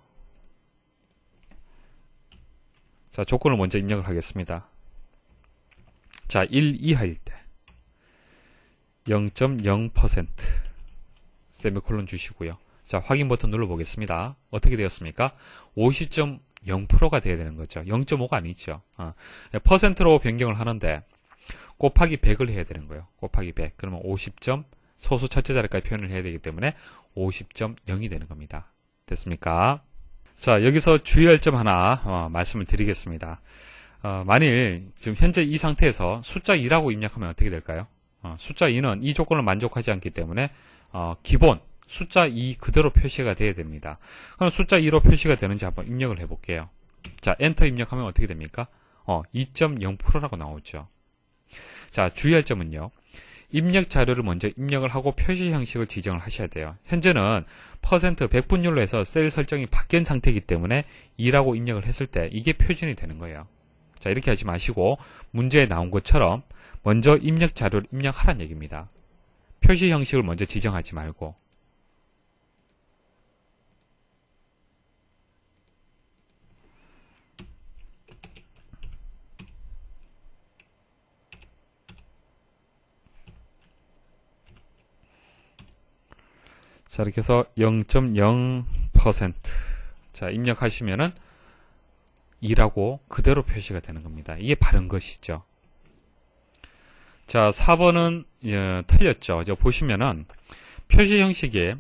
자, 조건을 먼저 입력을 하겠습니다. 자, 1 이하일 때 0.0% 세미콜론 주시고요. 자, 확인 버튼 눌러보겠습니다. 어떻게 되었습니까? 50.0%가 돼야 되는 거죠. 0.5가 아니죠. 퍼센트로 변경을 하는데 곱하기 100을 해야 되는 거예요. 곱하기 100. 그러면 50. 소수 첫째 자리까지 표현을 해야 되기 때문에 50.0이 되는 겁니다. 됐습니까? 자, 여기서 주의할 점 하나 말씀을 드리겠습니다. 만일 지금 현재 이 상태에서 숫자 2라고 입력하면 어떻게 될까요? 숫자 2는 이 조건을 만족하지 않기 때문에 기본 숫자 2 그대로 표시가 돼야 됩니다. 그럼 숫자 2로 표시가 되는지 한번 입력을 해볼게요. 자, 엔터 입력하면 어떻게 됩니까? 2.0%라고 나오죠. 자, 주의할 점은요. 입력 자료를 먼저 입력을 하고 표시 형식을 지정을 하셔야 돼요. 현재는 퍼센트 100분율로 해서 셀 설정이 바뀐 상태이기 때문에 2라고 입력을 했을 때 이게 표준이 되는 거예요. 자, 이렇게 하지 마시고 문제에 나온 것처럼 먼저 입력 자료를 입력하라는 얘기입니다. 표시 형식을 먼저 지정하지 말고. 자, 이렇게 해서 0.0% 자, 입력하시면은 2라고 그대로 표시가 되는 겁니다. 이게 바른 것이죠. 자, 4번은 틀렸죠. 보시면은 표시 형식에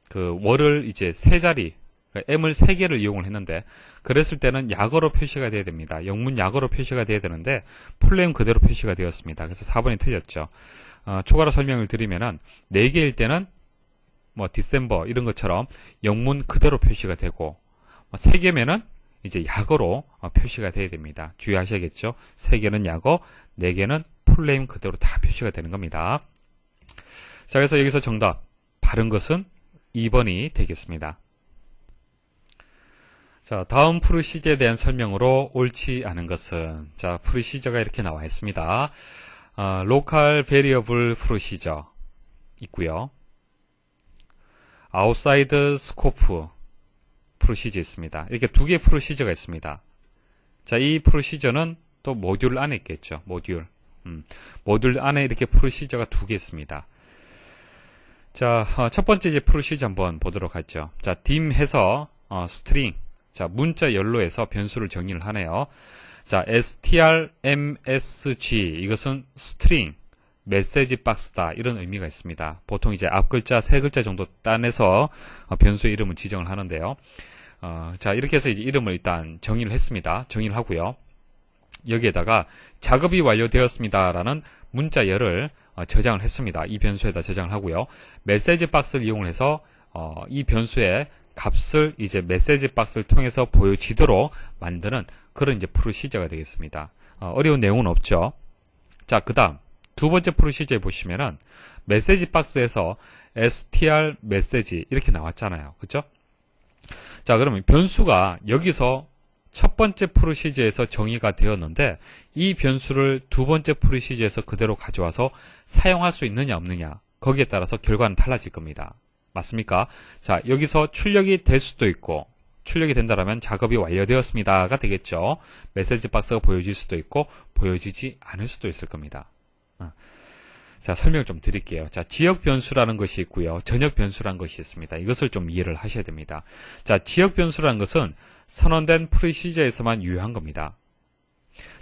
그 월을 이제 세 자리, 그러니까 M을 3개를 이용을 했는데 그랬을 때는 약어로 표시가 돼야 됩니다. 영문 약어로 표시가 돼야 되는데 풀네임 그대로 표시가 되었습니다. 그래서 4번이 틀렸죠. 추가로 설명을 드리면은 4개일 때는 뭐 디셈버 이런 것처럼 영문 그대로 표시가 되고 3개면은 이제 약어로 표시가 돼야 됩니다. 주의하셔야겠죠. 3개는 약어, 4개는 풀네임 그대로 다 표시가 되는 겁니다. 자, 그래서 여기서 정답 바른 것은 2번이 되겠습니다. 자, 다음 프로시저에 대한 설명으로 옳지 않은 것은, 자, 프로시저가 이렇게 나와 있습니다. 로컬 베리어블 프로시저 있고요. 아웃사이드 스코프 프로시저 있습니다. 이렇게 2개의 프로시저가 있습니다. 자, 이 프로시저는 또 모듈 안에 있겠죠. 모듈. 모듈 안에 이렇게 프로시저가 2개 있습니다. 자, 첫 번째 이제 프로시저 한번 보도록 하죠. 자, dim 해서 스트링. 자, 문자 연로에서 변수를 정의를 하네요. 자, strmsg 이것은 스트링 메시지 박스다 이런 의미가 있습니다. 보통 이제 앞 글자 3글자 정도 따내서 변수의 이름을 지정을 하는데요. 자, 이렇게 해서 이제 이름을 일단 정의를 했습니다. 정의를 하고요. 여기에다가 작업이 완료되었습니다라는 문자열을 저장을 했습니다. 이 변수에다 저장을 하고요. 메시지 박스를 이용을 해서 이 변수의 값을 이제 메시지 박스를 통해서 보여지도록 만드는 그런 이제 프로시저가 되겠습니다. 어려운 내용은 없죠. 자, 그 다음 두 번째 프로시저에 보시면은 메시지 박스에서 str 메시지 이렇게 나왔잖아요. 그죠? 자, 그러면 변수가 여기서 첫 번째 프로시저에서 정의가 되었는데 이 변수를 두 번째 프로시저에서 그대로 가져와서 사용할 수 있느냐 없느냐 거기에 따라서 결과는 달라질 겁니다. 맞습니까? 자, 여기서 출력이 될 수도 있고 출력이 된다면 작업이 완료되었습니다가 되겠죠. 메시지 박스가 보여질 수도 있고 보여지지 않을 수도 있을 겁니다. 자, 설명을 좀 드릴게요. 자, 지역 변수라는 것이 있고요. 전역 변수라는 것이 있습니다. 이것을 좀 이해를 하셔야 됩니다. 자, 지역 변수라는 것은 선언된 프로시저에서만 유효한 겁니다.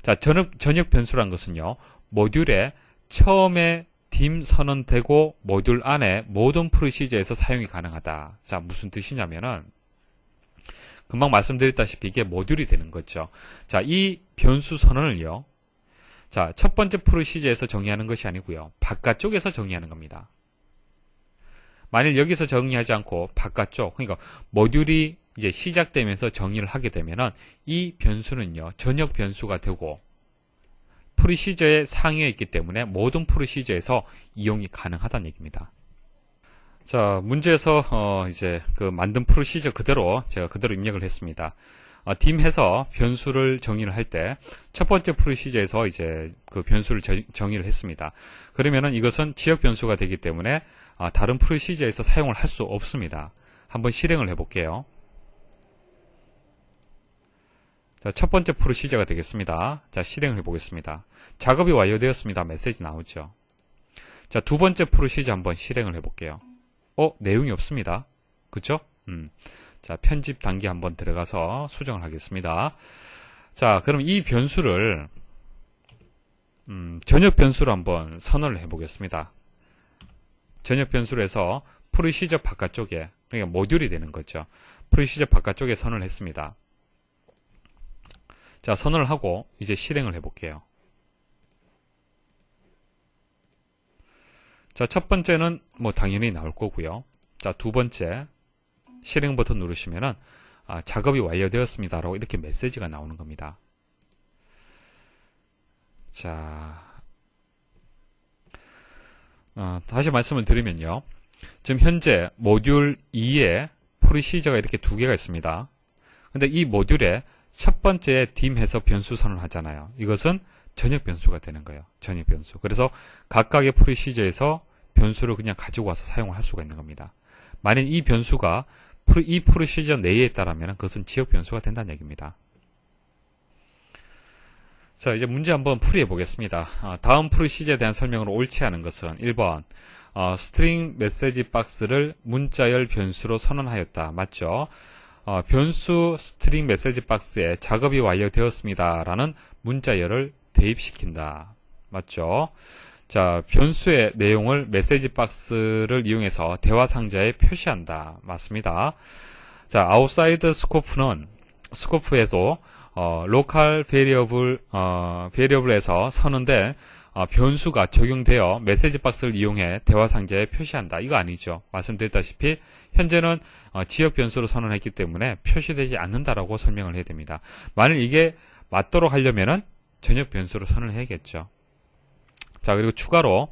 자, 전역 변수라는 것은요. 모듈에 처음에 dim 선언되고 모듈 안에 모든 프로시저에서 사용이 가능하다. 자, 무슨 뜻이냐면은 금방 말씀드렸다시피 이게 모듈이 되는 거죠. 자, 이 변수 선언을요. 자, 첫 번째 프로시저에서 정의하는 것이 아니고요. 바깥쪽에서 정의하는 겁니다. 만일 여기서 정의하지 않고 바깥쪽, 그러니까 모듈이 이제 시작되면서 정의를 하게 되면은 이 변수는요. 전역 변수가 되고 프로시저의 상위에 있기 때문에 모든 프로시저에서 이용이 가능하다는 얘기입니다. 자, 문제에서 이제 그 만든 프로시저 그대로 제가 그대로 입력을 했습니다. dim 해서 변수를 정의를 할 때 첫 번째 프로시저에서 이제 그 변수를 정의를 했습니다. 그러면은 이것은 지역 변수가 되기 때문에 다른 프로시저에서 사용을 할 수 없습니다. 한번 실행을 해볼게요. 자, 첫 번째 프로시저가 되겠습니다. 자, 실행을 해보겠습니다. 작업이 완료되었습니다. 메시지 나오죠. 자, 두 번째 프로시저 한번 실행을 해볼게요. 내용이 없습니다. 그쵸? 자, 편집 단계 한번 들어가서 수정을 하겠습니다. 자, 그럼 이 변수를 전역 변수로 한번 선언을 해보겠습니다. 전역 변수로 해서 프로시저 바깥쪽에, 그러니까 모듈이 되는 거죠. 프로시저 바깥쪽에 선언을 했습니다. 자, 선언을 하고 이제 실행을 해볼게요. 자, 첫 번째는 뭐 당연히 나올 거고요. 자, 두 번째 실행 버튼 누르시면은 작업이 완료되었습니다 라고 이렇게 메시지가 나오는 겁니다. 자, 다시 말씀을 드리면요. 지금 현재 모듈 2에 프로시저가 이렇게 두 개가 있습니다. 근데 이 모듈에 첫 번째 딤해서 변수 선언하잖아요. 이것은 전역 변수가 되는 거예요. 전역 변수. 그래서 각각의 프로시저에서 변수를 그냥 가지고 와서 사용을 할 수가 있는 겁니다. 만약 이 변수가 이 프로시저 내에 있다면 그것은 지역 변수가 된다는 얘기입니다. 자, 이제 문제 한번 풀이해 보겠습니다. 다음 프로시저에 대한 설명으로 옳지 않은 것은 1번 스트링 메시지 박스를 문자열 변수로 선언하였다. 맞죠? 변수 스트링 메시지 박스에 작업이 완료되었습니다. 라는 문자열을 대입시킨다. 맞죠? 자, 변수의 내용을 메시지 박스를 이용해서 대화 상자에 표시한다. 맞습니다. 자, 아웃사이드 스코프는 스코프에도 로컬 베리어블에서 선언된 변수가 적용되어 메시지 박스를 이용해 대화 상자에 표시한다. 이거 아니죠. 말씀드렸다시피 현재는 지역 변수로 선언했기 때문에 표시되지 않는다라고 설명을 해야 됩니다. 만일 이게 맞도록 하려면은 전역 변수로 선언을 해야겠죠. 자, 그리고 추가로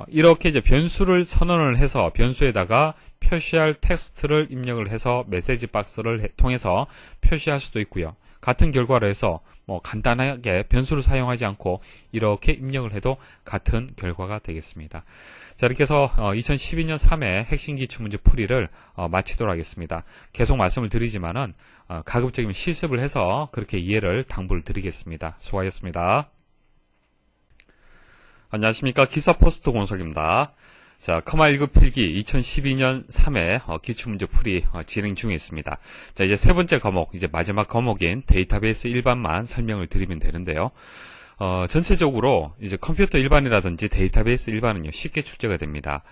이렇게 이제 변수를 선언을 해서 변수에다가 표시할 텍스트를 입력을 해서 메시지 박스를 통해서 표시할 수도 있고요. 같은 결과로 해서 간단하게 변수를 사용하지 않고 이렇게 입력을 해도 같은 결과가 되겠습니다. 자, 이렇게 해서 2012년 3회 핵심 기출문제 풀이를 마치도록 하겠습니다. 계속 말씀을 드리지만은 가급적이면 실습을 해서 그렇게 이해를 당부를 드리겠습니다. 수고하셨습니다. 안녕하십니까. 기사포스트 공석입니다. 자, 커마1급 필기 2012년 3회 기출문제 풀이 진행 중에 있습니다. 자, 이제 세 번째 과목, 이제 마지막 과목인 데이터베이스 일반만 설명을 드리면 되는데요. 전체적으로 이제 컴퓨터 일반이라든지 데이터베이스 일반은요, 쉽게 출제가 됩니다.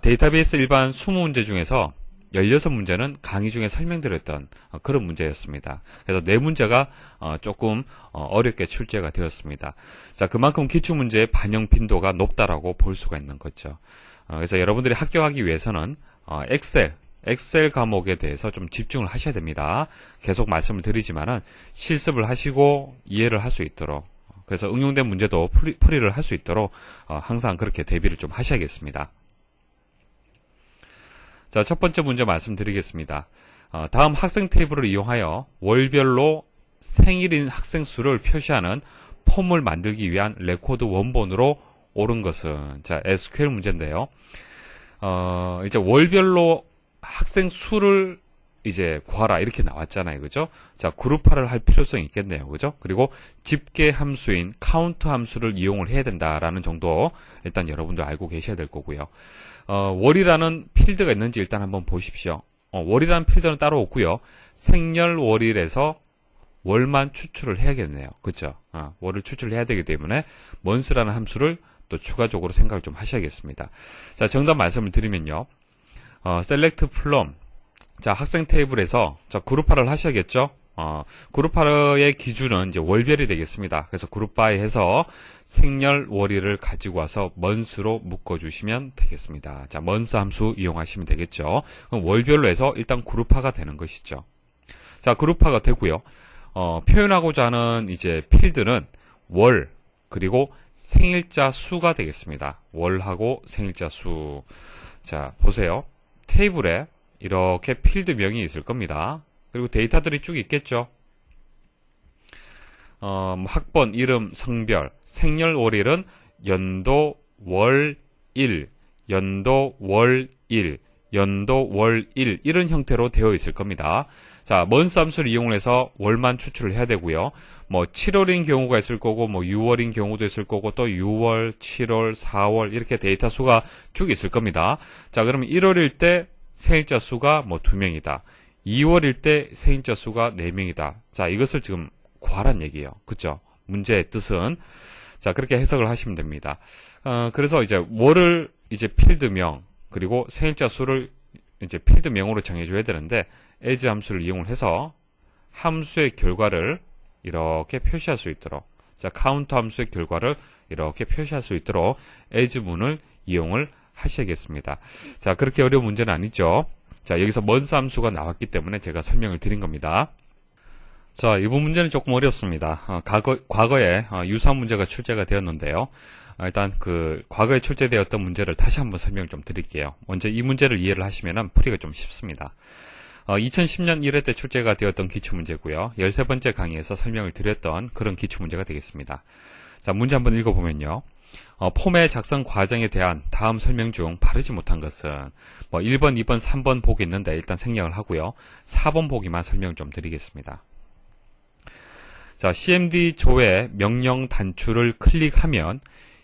데이터베이스 일반 20문제 중에서 16문제는 강의 중에 설명드렸던 그런 문제였습니다. 그래서 4문제가 조금 어렵게 출제가 되었습니다. 자, 그만큼 기출문제의 반영 빈도가 높다라고 볼 수가 있는 거죠. 그래서 여러분들이 합격하기 위해서는 엑셀 과목에 대해서 좀 집중을 하셔야 됩니다. 계속 말씀을 드리지만은 실습을 하시고 이해를 할 수 있도록, 그래서 응용된 문제도 풀이를 할 수 있도록 항상 그렇게 대비를 좀 하셔야겠습니다. 자, 첫 번째 문제 말씀드리겠습니다. 다음 학생 테이블을 이용하여 월별로 생일인 학생 수를 표시하는 폼을 만들기 위한 레코드 원본으로 옳은 것은, 자, SQL 문제인데요. 이제 월별로 학생 수를 이제 구하라 이렇게 나왔잖아요. 그죠? 자, 그룹화를 할 필요성이 있겠네요. 그죠? 그리고 집계 함수인 카운트 함수를 이용을 해야 된다라는 정도 일단 여러분들 알고 계셔야 될 거고요. 월이라는 필드가 있는지 일단 한번 보십시오. 월이라는 필드는 따로 없고요. 생렬월일에서 월만 추출을 해야겠네요. 그죠? 월을 추출을 해야 되기 때문에 months라는 함수를 또 추가적으로 생각을 좀 하셔야겠습니다. 자, 정답 말씀을 드리면요. select from, 자, 학생 테이블에서 자, 그룹화를 하셔야겠죠? 그룹화의 기준은 이제 월별이 되겠습니다. 그래서 그룹바이 해서 생렬월일을 가지고 와서 months로 묶어주시면 되겠습니다. 자, months 함수 이용하시면 되겠죠. 그럼 월별로 해서 일단 그룹화가 되는 것이죠. 자, 그룹화가 되고요. 표현하고자 하는 이제 필드는 월, 그리고 생일자 수가 되겠습니다. 월하고 생일자 수. 자, 보세요. 테이블에 이렇게 필드명이 있을 겁니다. 그리고 데이터들이 쭉 있겠죠. 학번, 이름, 성별, 생년월일은 연도, 월, 일, 연도, 월, 일, 연도, 월, 일 이런 형태로 되어 있을 겁니다. 자, months 함수를 이용해서 월만 추출을 해야 되고요. 뭐 7월인 경우가 있을 거고 뭐 6월인 경우도 있을 거고 또 6월, 7월, 4월 이렇게 데이터 수가 쭉 있을 겁니다. 자, 그러면 1월일 때 생일자 수가 뭐 2명이다. 2월일 때 생일자 수가 4명이다. 자, 이것을 지금 구하란 얘기예요. 그죠? 문제의 뜻은. 자, 그렇게 해석을 하시면 됩니다. 그래서 이제 월을 이제 필드명, 그리고 생일자 수를 이제 필드명으로 정해줘야 되는데, as 함수를 이용을 해서 함수의 결과를 이렇게 표시할 수 있도록, 자, 카운트 함수의 결과를 이렇게 표시할 수 있도록 as 문을 이용을 하셔야겠습니다. 자, 그렇게 어려운 문제는 아니죠. 자, 여기서 months 함수가 나왔기 때문에 제가 설명을 드린 겁니다. 자, 이번 문제는 조금 어렵습니다. 과거에 유사한 문제가 출제가 되었는데요. 일단 과거에 출제되었던 문제를 다시 한번 설명 좀 드릴게요. 먼저 이 문제를 이해를 하시면 풀이가 좀 쉽습니다. 2010년 1회 때 출제가 되었던 기출문제고요. 13번째 강의에서 설명을 드렸던 그런 기출문제가 되겠습니다. 자, 문제 한번 읽어보면요. 폼의 작성 과정에 대한 다음 설명 중 바르지 못한 것은 1번, 2번, 3번 보기 있는데 일단 생략을 하고요. 4번 보기만 설명 좀 드리겠습니다. 자, CMD 조의 명령 단추를 클릭하면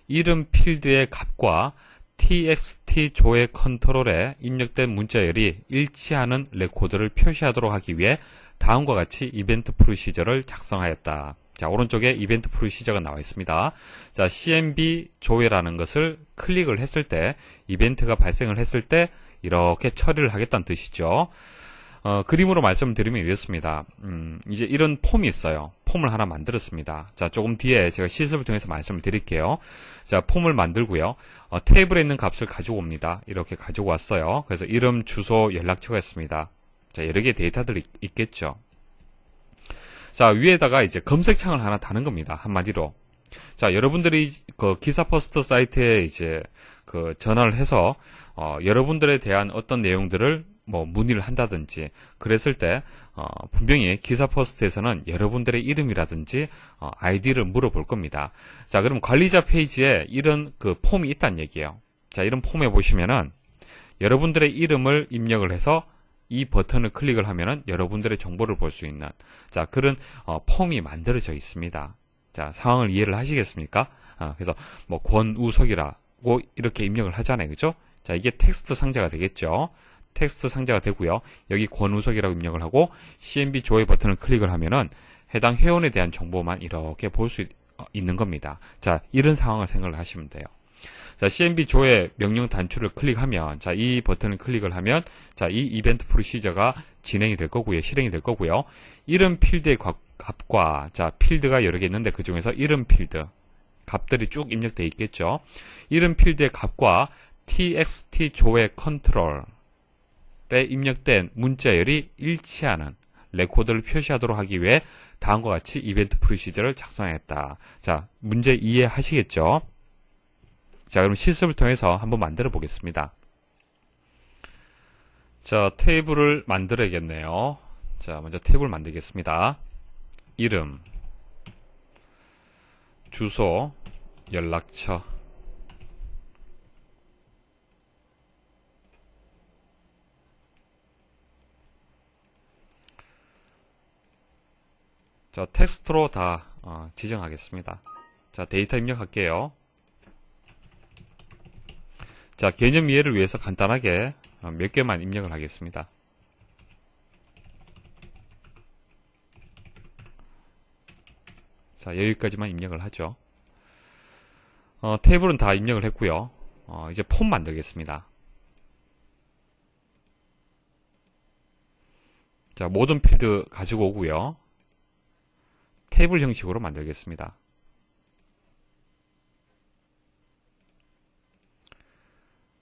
이름 필드의 값과 TXT 조의 컨트롤에 입력된 문자열이 일치하는 레코드를 표시하도록 하기 위해 다음과 같이 이벤트 프로시저를 작성하였다. 자, 오른쪽에 이벤트 프로시저가 나와 있습니다. 자, CMD 조회라는 것을 클릭을 했을 때, 이벤트가 발생을 했을 때 이렇게 처리를 하겠다는 뜻이죠. 그림으로 말씀을 드리면 이렇습니다. 이제 이런 폼이 있어요. 폼을 하나 만들었습니다. 자, 조금 뒤에 제가 실습을 통해서 말씀을 드릴게요. 자, 폼을 만들고요. 테이블에 있는 값을 가지고 옵니다. 이렇게 가지고 왔어요. 그래서 이름, 주소, 연락처가 있습니다. 자, 여러 개의 데이터들이 있겠죠. 자, 위에다가 이제 검색창을 하나 다는 겁니다. 한마디로. 자, 여러분들이 기사 포스트 사이트에 이제 전화를 해서 여러분들에 대한 어떤 내용들을 문의를 한다든지 그랬을 때 분명히 기사 포스트에서는 여러분들의 이름이라든지 아이디를 물어볼 겁니다. 자, 그럼 관리자 페이지에 이런 폼이 있다는 얘기예요. 자, 이런 폼에 보시면은 여러분들의 이름을 입력을 해서 이 버튼을 클릭을 하면은 여러분들의 정보를 볼 수 있는 자, 그런 폼이 만들어져 있습니다. 자, 상황을 이해를 하시겠습니까? 그래서 권우석이라고 이렇게 입력을 하잖아요. 그죠? 자, 이게 텍스트 상자가 되겠죠. 텍스트 상자가 되고요. 여기 권우석이라고 입력을 하고 CMD 조회 버튼을 클릭을 하면은 해당 회원에 대한 정보만 이렇게 볼 수 있는 겁니다. 자, 이런 상황을 생각을 하시면 돼요. 자, CMD 조회 명령 단추를 클릭하면, 자, 이 버튼을 클릭을 하면, 자, 이 이벤트 프로시저가 진행이 될 거고요. 실행이 될 거고요. 이름 필드의 값과, 자, 필드가 여러 개 있는데 그 중에서 이름 필드, 값들이 쭉 입력되어 있겠죠. 이름 필드의 값과 TXT 조회 컨트롤, 에 입력된 문자열이 일치하는 레코드를 표시하도록 하기 위해 다음과 같이 이벤트 프로시저를 작성했다. 자, 문제 이해하시겠죠? 자, 그럼 실습을 통해서 한번 만들어 보겠습니다. 자, 테이블을 만들어야겠네요. 자, 먼저 테이블 만들겠습니다. 이름, 주소, 연락처. 자, 텍스트로 다 지정하겠습니다. 자, 데이터 입력할게요. 자, 개념 이해를 위해서 간단하게 몇 개만 입력을 하겠습니다. 자, 여기까지만 입력을 하죠. 테이블은 다 입력을 했고요. 이제 폼 만들겠습니다. 자, 모든 필드 가지고 오고요. 테이블 형식으로 만들겠습니다.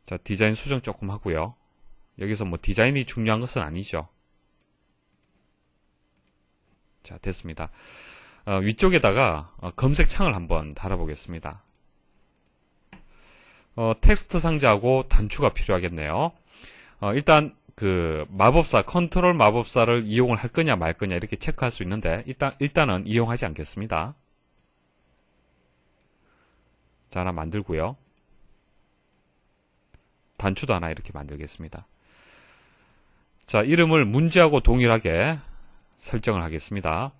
자, 디자인 수정 조금 하고요. 여기서 디자인이 중요한 것은 아니죠. 자, 됐습니다. 위쪽에다가 검색창을 한번 달아보겠습니다. 텍스트 상자하고 단추가 필요하겠네요. 일단 마법사, 컨트롤 마법사를 이용을 할 거냐 말 거냐 이렇게 체크할 수 있는데 일단은 이용하지 않겠습니다. 자, 하나 만들고요. 단추도 하나 이렇게 만들겠습니다. 자, 이름을 문제하고 동일하게 설정을 하겠습니다.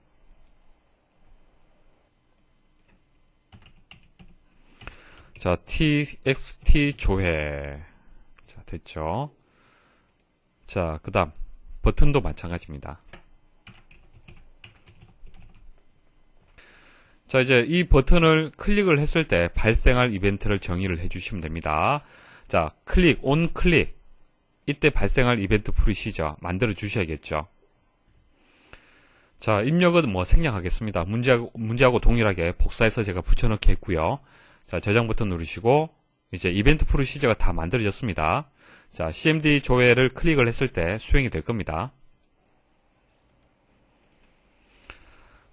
자, TXT 조회. 자, 됐죠? 자, 그 다음 버튼도 마찬가지입니다. 자, 이제 이 버튼을 클릭을 했을 때 발생할 이벤트를 정의를 해주시면 됩니다. 자, 온 클릭. 이때 발생할 이벤트 프로시저 만들어 주셔야겠죠. 자, 입력은 생략하겠습니다. 문제하고 동일하게 복사해서 제가 붙여넣기 했고요. 자, 저장 버튼 누르시고 이제 이벤트 프로시저가 다 만들어졌습니다. 자, CMD 조회를 클릭을 했을 때 수행이 될 겁니다.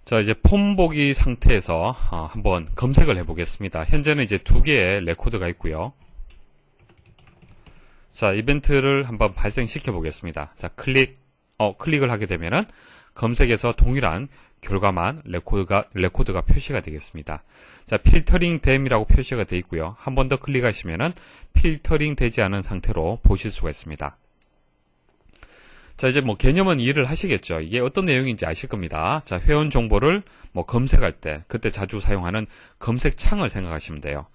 자, 이제 폼 보기 상태에서 한번 검색을 해 보겠습니다. 현재는 이제 두 개의 레코드가 있고요. 자, 이벤트를 한번 발생시켜 보겠습니다. 자, 클릭을 하게 되면은 검색에서 동일한 결과만 레코드가 표시가 되겠습니다. 자, 필터링 됨이라고 표시가 되어 있고요. 한 번 더 클릭하시면은 필터링 되지 않은 상태로 보실 수가 있습니다. 자, 이제 뭐 개념은 이해를 하시겠죠. 이게 어떤 내용인지 아실 겁니다. 자, 회원 정보를 뭐 검색할 때 그때 자주 사용하는 검색 창을 생각하시면 돼요.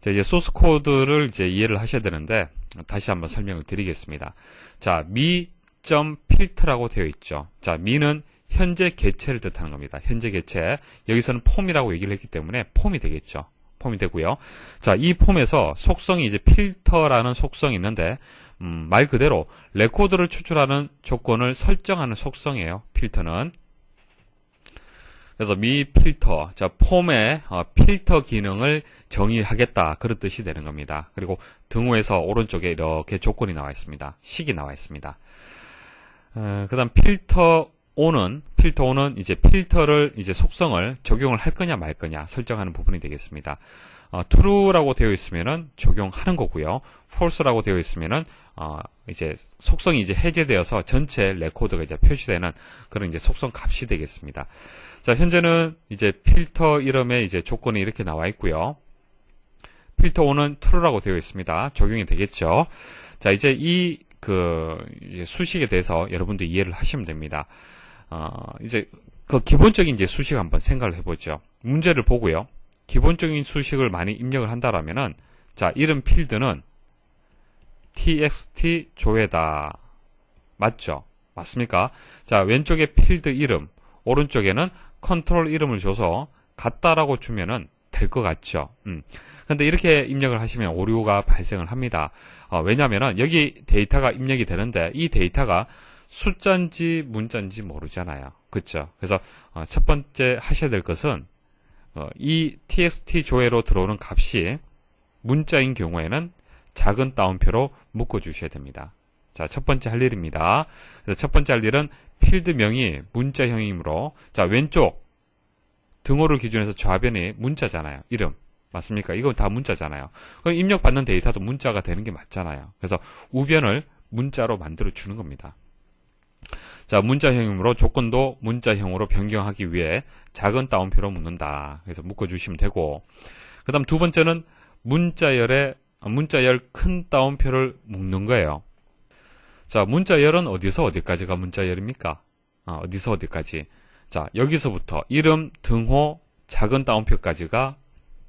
자, 이제 소스 코드를 이제 이해를 하셔야 되는데 다시 한번 설명을 드리겠습니다. 자, mi.filter라고 되어 있죠. 자, mi는 현재 개체를 뜻하는 겁니다. 현재 개체. 여기서는 폼이라고 얘기를 했기 때문에 폼이 되겠죠. 폼이 되고요. 자, 이 폼에서 속성이 이제 필터라는 속성이 있는데 말 그대로 레코드를 추출하는 조건을 설정하는 속성이에요. 필터는. 그래서 미 필터, 자, 폼의 필터 기능을 정의하겠다, 그런 뜻이 되는 겁니다. 그리고 등호에서 오른쪽에 이렇게 조건이 나와 있습니다. 식이 나와 있습니다. 그 다음 필터 on은 이제 필터를 이제 속성을 적용을 할 거냐 말 거냐 설정하는 부분이 되겠습니다. true라고 되어 있으면은 적용하는 거고요. false라고 되어 있으면은 이제 속성이 이제 해제되어서 전체 레코드가 이제 표시되는 그런 이제 속성 값이 되겠습니다. 자, 현재는 이제 필터 이름에 이제 조건이 이렇게 나와 있고요. 필터 on은 true라고 되어 있습니다. 적용이 되겠죠. 자, 이제 이제 수식에 대해서 여러분들 이해를 하시면 됩니다. 이제 그 기본적인 이제 수식 한번 생각을 해보죠. 문제를 보고요. 기본적인 수식을 많이 입력을 한다라면은, 자, 이름 필드는 txt 조회다. 맞죠? 맞습니까? 자, 왼쪽에 필드 이름, 오른쪽에는 컨트롤 이름을 줘서 같다라고 주면은 될 것 같죠? 근데 이렇게 입력을 하시면 오류가 발생을 합니다. 왜냐면은 여기 데이터가 입력이 되는데 이 데이터가 숫자인지 문자인지 모르잖아요. 그쵸? 그래서 첫 번째 하셔야 될 것은 이 txt 조회로 들어오는 값이 문자인 경우에는 작은 따옴표로 묶어 주셔야 됩니다. 자, 첫 번째 할 일입니다. 그래서 첫 번째 할 일은 필드명이 문자형이므로, 자, 왼쪽 등호를 기준해서 좌변이 문자잖아요. 이름. 맞습니까? 이건 다 문자잖아요. 그럼 입력받는 데이터도 문자가 되는 게 맞잖아요. 그래서 우변을 문자로 만들어 주는 겁니다. 자, 문자형이므로 조건도 문자형으로 변경하기 위해 작은 따옴표로 묶는다. 그래서 묶어주시면 되고, 그 다음 두 번째는 문자열 큰 따옴표를 묶는 거예요. 자, 문자열은 어디서 어디까지가 문자열입니까? 어디서 어디까지? 자, 여기서부터 이름, 등호, 작은 따옴표까지가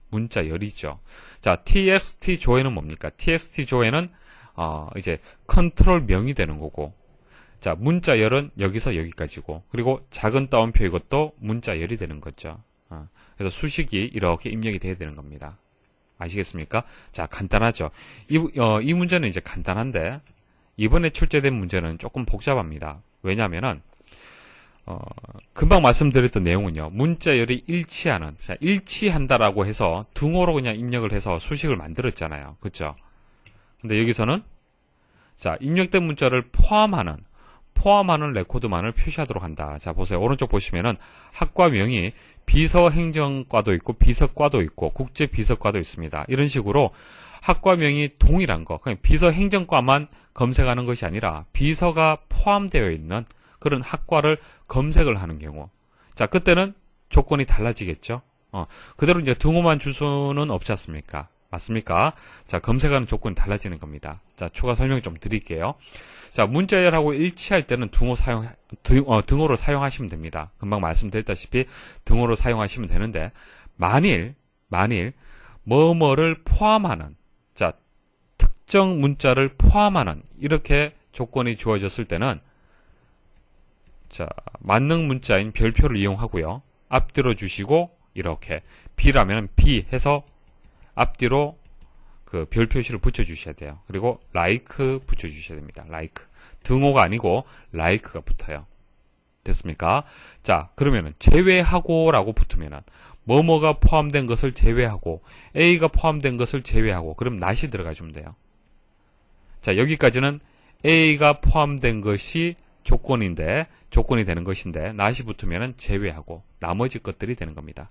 문자열이죠. 자, txt 조회는 뭡니까? txt 조회는 이제 컨트롤 명이 되는 거고, 자, 문자열은 여기서 여기까지고, 그리고 작은 따옴표 이것도 문자열이 되는 거죠. 그래서 수식이 이렇게 입력이 돼야 되는 겁니다. 아시겠습니까? 자, 간단하죠. 이 문제는 이제 간단한데, 이번에 출제된 문제는 조금 복잡합니다. 왜냐하면은, 금방 말씀드렸던 내용은요, 문자열이 일치하는, 자, 일치한다라고 해서 등호로 그냥 입력을 해서 수식을 만들었잖아요. 그쵸? 근데 여기서는, 자, 입력된 문자를 포함하는 레코드만을 표시하도록 한다. 자, 보세요. 오른쪽 보시면은 학과명이 비서행정과도 있고 비서과도 있고 국제비서과도 있습니다. 이런 식으로 학과명이 동일한 거, 그냥 비서행정과만 검색하는 것이 아니라 비서가 포함되어 있는 그런 학과를 검색을 하는 경우, 자, 그때는 조건이 달라지겠죠. 그대로 이제 등호만 줄 수는 없지 않습니까? 맞습니까? 자, 검색하는 조건이 달라지는 겁니다. 자, 추가 설명 좀 드릴게요. 자, 문자열하고 일치할 때는 등호를 사용하시면 됩니다. 금방 말씀드렸다시피 등호로 사용하시면 되는데, 만일 뭐뭐를 포함하는, 자, 특정 문자를 포함하는 이렇게 조건이 주어졌을 때는, 자, 만능 문자인 별표를 이용하고요. 앞뒤로 주시고 이렇게 B라면 B 해서 앞뒤로 그 별 표시를 붙여주셔야 돼요. 그리고 like 붙여주셔야 됩니다. like. 등호가 아니고 like가 붙어요. 됐습니까? 자, 그러면은 제외하고 라고 붙으면은 뭐뭐가 포함된 것을 제외하고 A가 포함된 것을 제외하고, 그럼 not이 들어가 주면 돼요. 자, 여기까지는 A가 포함된 것이 조건이 되는 것인데 not이 붙으면 제외하고 나머지 것들이 되는 겁니다.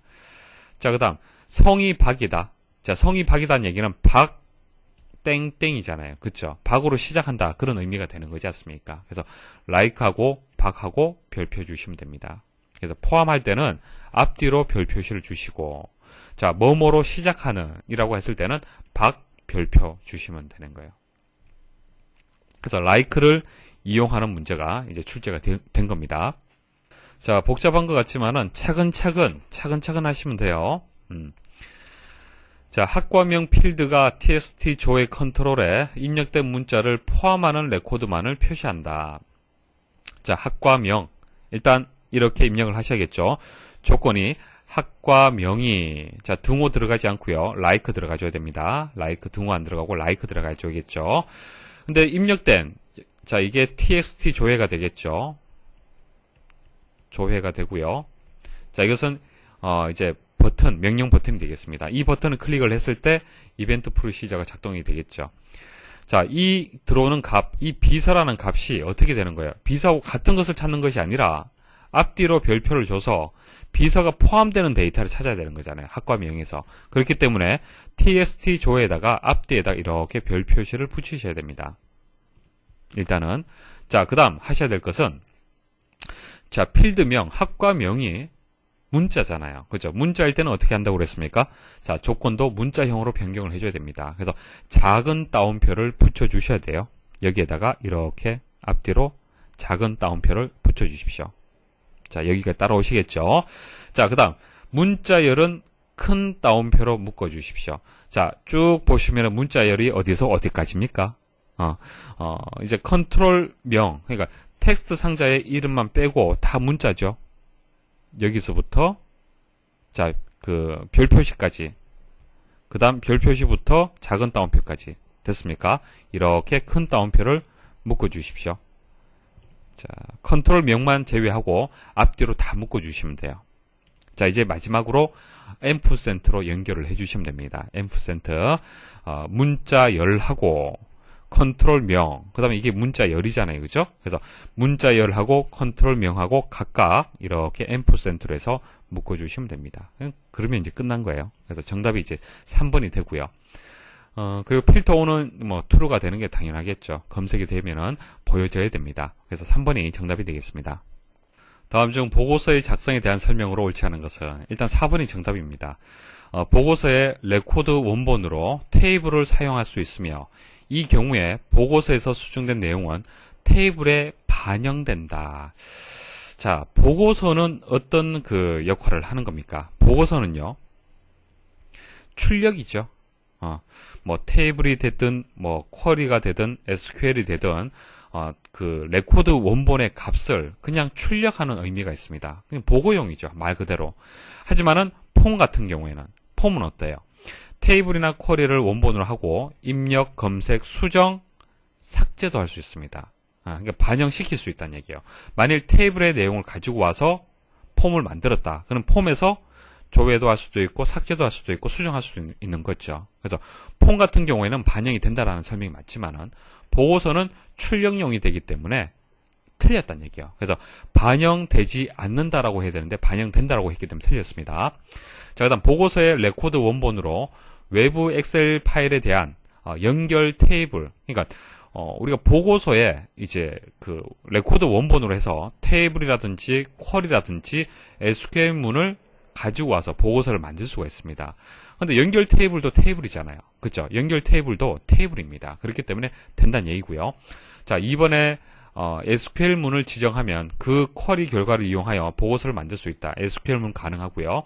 자, 그 다음 성이 박이다. 자, 성이 박이다는 얘기는 박 땡땡이잖아요. 그쵸? 박으로 시작한다. 그런 의미가 되는 거지 않습니까? 그래서 like하고 박하고 별표 주시면 됩니다. 그래서 포함할 때는 앞뒤로 별 표시를 주시고, 자, 뭐뭐로 시작하는 이라고 했을 때는 박 별표 주시면 되는 거예요. 그래서 like를 이용하는 문제가 이제 출제가 된 겁니다. 자, 복잡한 것 같지만은 차근차근 하시면 돼요. 자, 학과명 필드가 txt 조회 컨트롤에 입력된 문자를 포함하는 레코드만을 표시한다. 자, 학과명. 일단 이렇게 입력을 하셔야겠죠. 조건이 학과명이, 자, 등호 들어가지 않고요. like 들어가줘야 됩니다. like 등호 안 들어가고 like 들어가줘야겠죠. 근데 입력된, 자, 이게 txt 조회가 되겠죠. 조회가 되고요. 자, 이것은 이제 버튼, 명령 버튼이 되겠습니다. 이 버튼을 클릭을 했을 때 이벤트 프로시저가 작동이 되겠죠. 자, 이 들어오는 값, 이 비서라는 값이 어떻게 되는 거예요? 비서하고 같은 것을 찾는 것이 아니라 앞뒤로 별표를 줘서 비서가 포함되는 데이터를 찾아야 되는 거잖아요. 학과명에서. 그렇기 때문에 txt 조에다가 앞뒤에다 이렇게 별 표시를 붙이셔야 됩니다. 일단은. 자, 그 다음 하셔야 될 것은, 자, 필드명, 학과명이 문자잖아요. 그죠? 문자일 때는 어떻게 한다고 그랬습니까? 자, 조건도 문자형으로 변경을 해줘야 됩니다. 그래서 작은 따옴표를 붙여주셔야 돼요. 여기에다가 이렇게 앞뒤로 작은 따옴표를 붙여주십시오. 자, 여기가 따라오시겠죠? 자, 그 다음, 문자열은 큰 따옴표로 묶어주십시오. 자, 쭉 보시면 문자열이 어디서 어디까지입니까? 이제 컨트롤명, 그러니까 텍스트 상자의 이름만 빼고 다 문자죠. 여기서부터, 자, 그, 별 표시까지. 그 다음 별 표시부터 작은 따옴표까지. 됐습니까? 이렇게 큰 따옴표를 묶어주십시오. 자, 컨트롤 명만 제외하고 앞뒤로 다 묶어주시면 돼요. 자, 이제 마지막으로 앰프센트로 연결을 해주시면 됩니다. 앰프센트, 문자열하고 컨트롤 명, 그 다음에 이게 문자열이잖아요. 그죠? 그래서 문자열하고 컨트롤 명하고 각각 이렇게 앰프센트로 해서 묶어주시면 됩니다. 그러면 이제 끝난 거예요. 그래서 정답이 이제 3번이 되고요. 그리고 필터 5는 뭐 true가 되는 게 당연하겠죠. 검색이 되면은 보여져야 됩니다. 그래서 3번이 정답이 되겠습니다. 다음 중 보고서의 작성에 대한 설명으로 옳지 않은 것은 일단 4번이 정답입니다. 보고서의 레코드 원본으로 테이블을 사용할 수 있으며 이 경우에 보고서에서 수정된 내용은 테이블에 반영된다. 자, 보고서는 어떤 그 역할을 하는 겁니까? 보고서는요, 출력이죠. 뭐 테이블이 되든 뭐 쿼리가 되든 SQL이 되든 그 레코드 원본의 값을 그냥 출력하는 의미가 있습니다. 그냥 보고용이죠. 말 그대로. 하지만은 폼 같은 경우에는 폼은 어때요? 테이블이나 쿼리를 원본으로 하고 입력, 검색, 수정, 삭제도 할 수 있습니다. 그러니까 반영시킬 수 있다는 얘기예요. 만일 테이블의 내용을 가지고 와서 폼을 만들었다. 그럼 폼에서 조회도 할 수도 있고 삭제도 할 수도 있고 수정할 수도 있는 거죠. 그래서 폼 같은 경우에는 반영이 된다라는 설명이 맞지만은 보고서는 출력용이 되기 때문에 틀렸다는 얘기예요. 그래서 반영되지 않는다라고 해야 되는데 반영된다라고 했기 때문에 틀렸습니다. 자, 그다음 보고서의 레코드 원본으로 외부 엑셀 파일에 대한 연결 테이블, 그러니까 우리가 보고서에 이제 그 레코드 원본으로 해서 테이블이라든지 쿼리라든지 SQL문을 가지고 와서 보고서를 만들 수가 있습니다. 근데 연결 테이블도 테이블이잖아요. 그렇죠? 연결 테이블도 테이블입니다. 그렇기 때문에 된다는 얘기고요. 자, 이번에 SQL문을 지정하면 그 쿼리 결과를 이용하여 보고서를 만들 수 있다. SQL문 가능하고요.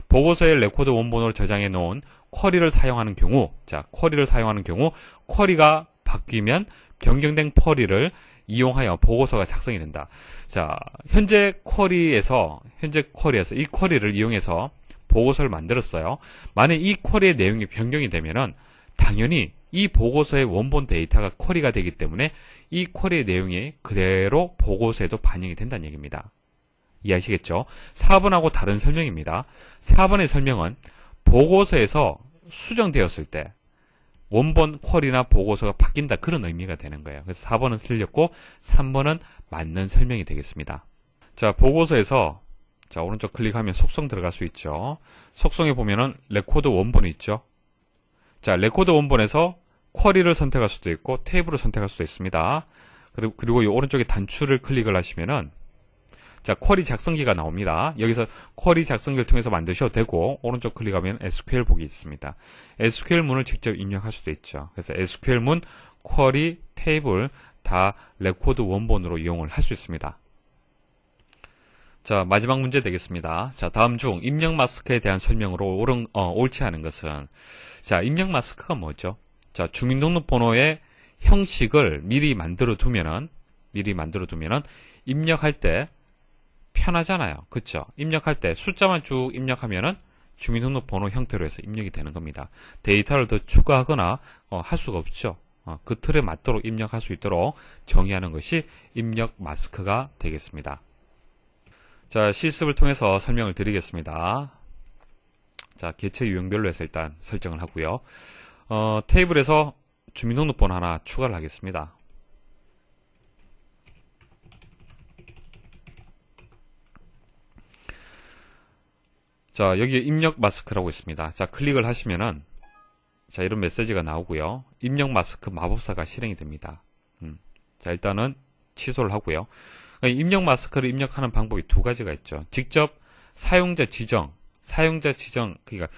보고서의 레코드 원본으로 저장해 놓은 쿼리를 사용하는 경우, 자, 쿼리를 사용하는 경우 쿼리가 바뀌면 변경된 쿼리를 이용하여 보고서가 작성이 된다. 자, 현재 쿼리에서 이 쿼리를 이용해서 보고서를 만들었어요. 만약 이 쿼리의 내용이 변경이 되면은 당연히 이 보고서의 원본 데이터가 쿼리가 되기 때문에 이 쿼리의 내용이 그대로 보고서에도 반영이 된다는 얘기입니다. 이해하시겠죠? 4번하고 다른 설명입니다. 4번의 설명은 보고서에서 수정되었을 때 원본 쿼리나 보고서가 바뀐다 그런 의미가 되는 거예요. 그래서 4번은 틀렸고 3번은 맞는 설명이 되겠습니다. 자, 보고서에서 자, 오른쪽 클릭하면 속성 들어갈 수 있죠. 속성에 보면은 레코드 원본이 있죠. 자, 레코드 원본에서 쿼리를 선택할 수도 있고 테이블을 선택할 수도 있습니다. 그리고 이 오른쪽에 단추를 클릭을 하시면은 자, 쿼리 작성기가 나옵니다. 여기서 쿼리 작성기를 통해서 만드셔도 되고 오른쪽 클릭하면 SQL 보기 있습니다. SQL 문을 직접 입력할 수도 있죠. 그래서 SQL 문, 쿼리, 테이블 다 레코드 원본으로 이용을 할 수 있습니다. 자, 마지막 문제 되겠습니다. 자, 다음 중 입력 마스크에 대한 설명으로 옳지 않은 것은 자, 입력 마스크가 뭐죠? 자, 주민등록번호의 형식을 미리 만들어 두면은 입력할 때 편하잖아요. 그쵸? 입력할 때 숫자만 쭉 입력하면은 주민등록번호 형태로 해서 입력이 되는 겁니다. 데이터를 더 추가하거나 할 수가 없죠. 그 틀에 맞도록 입력할 수 있도록 정의하는 것이 입력 마스크가 되겠습니다. 자, 실습을 통해서 설명을 드리겠습니다. 자, 개체 유형별로 해서 일단 설정을 하고요. 테이블에서 주민등록번호 하나 추가를 하겠습니다. 자, 여기에 입력 마스크라고 있습니다. 자, 클릭을 하시면은 자, 이런 메시지가 나오고요. 입력 마스크 마법사가 실행이 됩니다. 자, 일단은 취소를 하고요. 입력 마스크를 입력하는 방법이 두 가지가 있죠. 직접 사용자 지정, 그러니까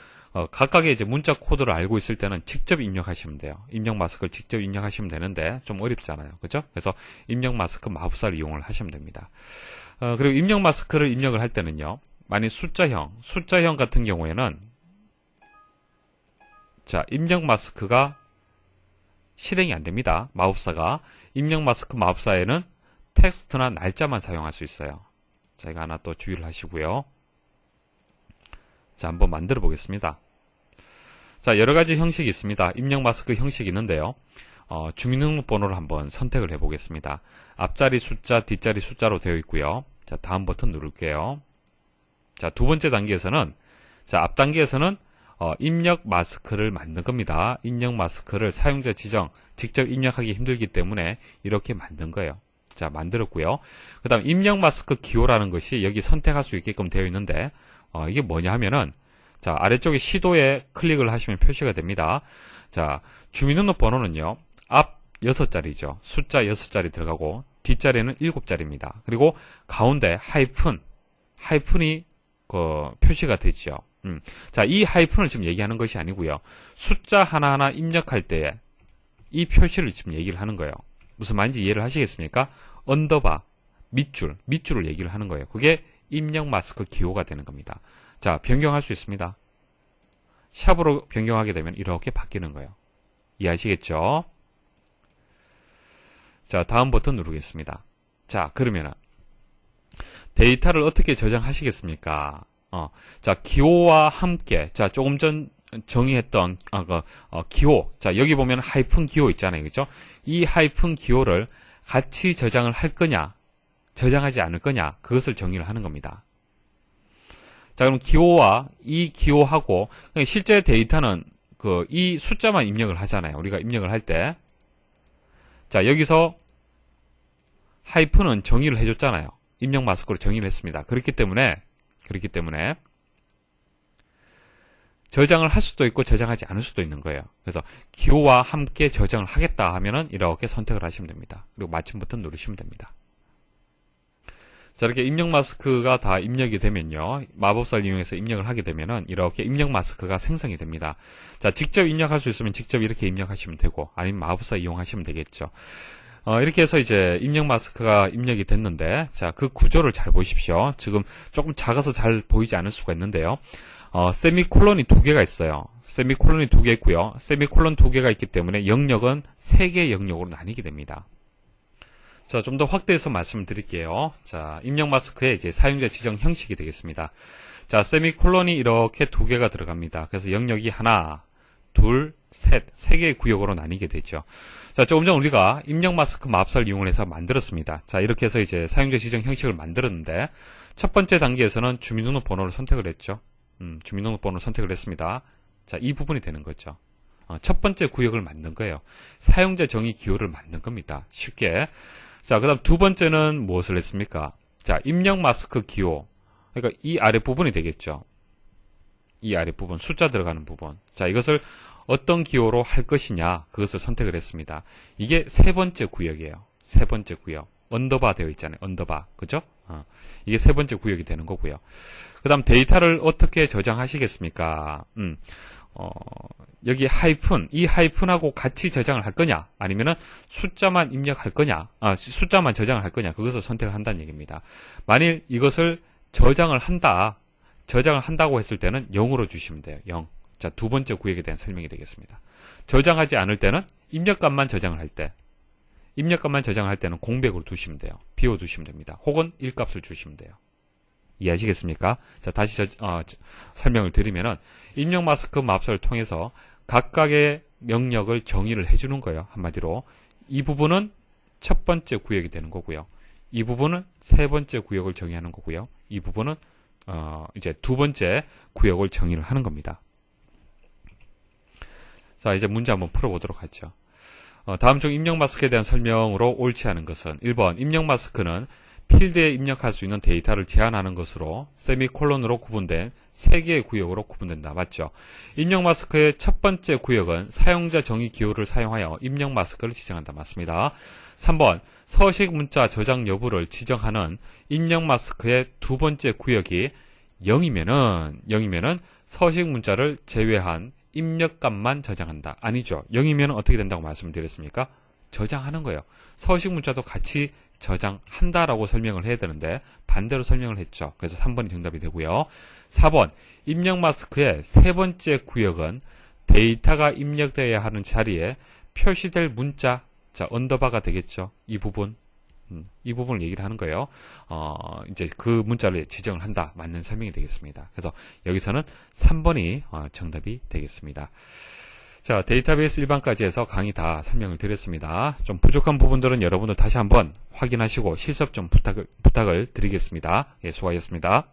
각각의 이제 문자 코드를 알고 있을 때는 직접 입력하시면 돼요. 입력 마스크를 직접 입력하시면 되는데 좀 어렵잖아요. 그죠? 그래서 입력 마스크 마법사를 이용을 하시면 됩니다. 그리고 입력 마스크를 입력을 할 때는요. 만약 숫자형 같은 경우에는 자, 입력 마스크가 실행이 안 됩니다. 마법사가. 입력 마스크 마법사에는 텍스트나 날짜만 사용할 수 있어요. 자, 이거 하나 또 주의를 하시고요. 자, 한번 만들어 보겠습니다. 자, 여러 가지 형식이 있습니다. 입력 마스크 형식이 있는데요. 주민등록번호를 한번 선택을 해 보겠습니다. 앞자리 숫자, 뒷자리 숫자로 되어 있고요. 자, 다음 버튼 누를게요. 자, 두 번째 단계에서는 자, 앞 단계에서는 입력 마스크를 만든 겁니다. 입력 마스크를 사용자 지정, 직접 입력하기 힘들기 때문에 이렇게 만든 거예요. 자, 만들었고요. 그 다음 입력 마스크 기호라는 것이 여기 선택할 수 있게끔 되어 있는데 이게 뭐냐 하면은 자, 아래쪽에 시도에 클릭을 하시면 표시가 됩니다. 자, 주민등록번호는요. 앞 6자리죠. 숫자 6자리 들어가고 뒷자리는 7자리입니다. 그리고 가운데 하이픈이 표시가 되죠. 자, 이 하이픈을 지금 얘기하는 것이 아니고요. 숫자 하나하나 입력할 때에 이 표시를 지금 얘기를 하는 거예요. 무슨 말인지 이해를 하시겠습니까? 언더바, 밑줄을 얘기를 하는 거예요. 그게 입력 마스크 기호가 되는 겁니다. 자, 변경할 수 있습니다. 샵으로 변경하게 되면 이렇게 바뀌는 거예요. 이해하시겠죠? 자, 다음 버튼 누르겠습니다. 자, 그러면은 데이터를 어떻게 저장하시겠습니까? 자, 기호와 함께, 자, 조금 전 정의했던, 기호. 자, 여기 보면 하이픈 기호 있잖아요. 그죠? 이 하이픈 기호를 같이 저장을 할 거냐, 저장하지 않을 거냐, 그것을 정의를 하는 겁니다. 자, 그럼 기호와 이 기호하고, 실제 데이터는 이 숫자만 입력을 하잖아요. 우리가 입력을 할 때. 자, 여기서 하이픈은 정의를 해줬잖아요. 입력 마스크로 정의를 했습니다. 그렇기 때문에 저장을 할 수도 있고 저장하지 않을 수도 있는 거예요. 그래서 기호와 함께 저장을 하겠다 하면은 이렇게 선택을 하시면 됩니다. 그리고 마침 버튼 누르시면 됩니다. 자, 이렇게 입력 마스크가 다 입력이 되면요. 마법사를 이용해서 입력을 하게 되면은 이렇게 입력 마스크가 생성이 됩니다. 자, 직접 입력할 수 있으면 직접 이렇게 입력하시면 되고 아니면 마법사 이용하시면 되겠죠. 이렇게 해서 이제 입력 마스크가 입력이 됐는데, 자, 그 구조를 잘 보십시오. 지금 조금 작아서 잘 보이지 않을 수가 있는데요. 세미콜론이 2개가 있어요. 세미콜론이 2개 있고요. 세미콜론 2개가 있기 때문에 영역은 3개의 영역으로 나뉘게 됩니다. 자, 좀 더 확대해서 말씀을 드릴게요. 자, 입력 마스크의 이제 사용자 지정 형식이 되겠습니다. 자, 세미콜론이 이렇게 2개가 들어갑니다. 그래서 영역이 하나, 둘, 셋, 3개의 구역으로 나뉘게 되죠. 자, 조금 전 우리가 입력 마스크 마법사를 이용해서 만들었습니다. 자, 이렇게 해서 이제 사용자 지정 형식을 만들었는데, 첫 번째 단계에서는 주민등록번호를 선택을 했죠. 주민등록번호를 선택을 했습니다. 자, 이 부분이 되는 거죠. 첫 번째 구역을 만든 거예요. 사용자 정의 기호를 만든 겁니다. 쉽게. 자, 그 다음 두 번째는 무엇을 했습니까? 자, 입력 마스크 기호. 그러니까 이 아랫부분이 되겠죠. 이 아랫부분, 숫자 들어가는 부분. 자, 이것을 어떤 기호로 할 것이냐, 그것을 선택을 했습니다. 이게 세 번째 구역이에요. 세 번째 구역. 언더바 되어 있잖아요. 언더바. 그죠? 이게 세 번째 구역이 되는 거고요. 그 다음 데이터를 어떻게 저장하시겠습니까? 여기 하이픈, 이 하이픈하고 같이 저장을 할 거냐, 아니면은 숫자만 입력할 거냐, 숫자만 저장을 할 거냐, 그것을 선택을 한다는 얘기입니다. 만일 이것을 저장을 한다고 했을 때는 0으로 주시면 돼요. 0. 자, 두 번째 구역에 대한 설명이 되겠습니다. 저장하지 않을 때는 입력값만 저장을 할 때는 공백으로 두시면 돼요. 비워두시면 됩니다. 혹은 1값을 주시면 돼요. 이해하시겠습니까? 자, 다시 설명을 드리면은 입력 마스크 맙스를 통해서 각각의 영역을 정의를 해주는 거예요. 한마디로 이 부분은 첫 번째 구역이 되는 거고요. 이 부분은 세 번째 구역을 정의하는 거고요. 이 부분은 이제 두 번째 구역을 정의를 하는 겁니다. 자, 이제 문제 한번 풀어보도록 하죠. 다음 중 입력 마스크에 대한 설명으로 옳지 않은 것은 1번 입력 마스크는 필드에 입력할 수 있는 데이터를 제한하는 것으로 세미콜론으로 구분된 3개의 구역으로 구분된다. 맞죠? 입력 마스크의 첫 번째 구역은 사용자 정의 기호를 사용하여 입력 마스크를 지정한다. 맞습니다. 3번 서식 문자 저장 여부를 지정하는 입력 마스크의 두 번째 구역이 0이면은 서식 문자를 제외한 입력값만 저장한다. 아니죠. 0이면 어떻게 된다고 말씀드렸습니까? 저장하는 거예요. 서식 문자도 같이 저장한다라고 설명을 해야 되는데 반대로 설명을 했죠. 그래서 3번이 정답이 되고요. 4번 입력 마스크의 세 번째 구역은 데이터가 입력되어야 하는 자리에 표시될 문자, 자, 언더바가 되겠죠. 이 부분을 얘기를 하는 거예요. 이제 그 문자를 지정을 한다. 맞는 설명이 되겠습니다. 그래서 여기서는 3번이 정답이 되겠습니다. 자, 데이터베이스 일반까지 해서 강의 다 설명을 드렸습니다. 좀 부족한 부분들은 여러분들 다시 한번 확인하시고 실습 좀 부탁을 드리겠습니다. 예, 수고하셨습니다.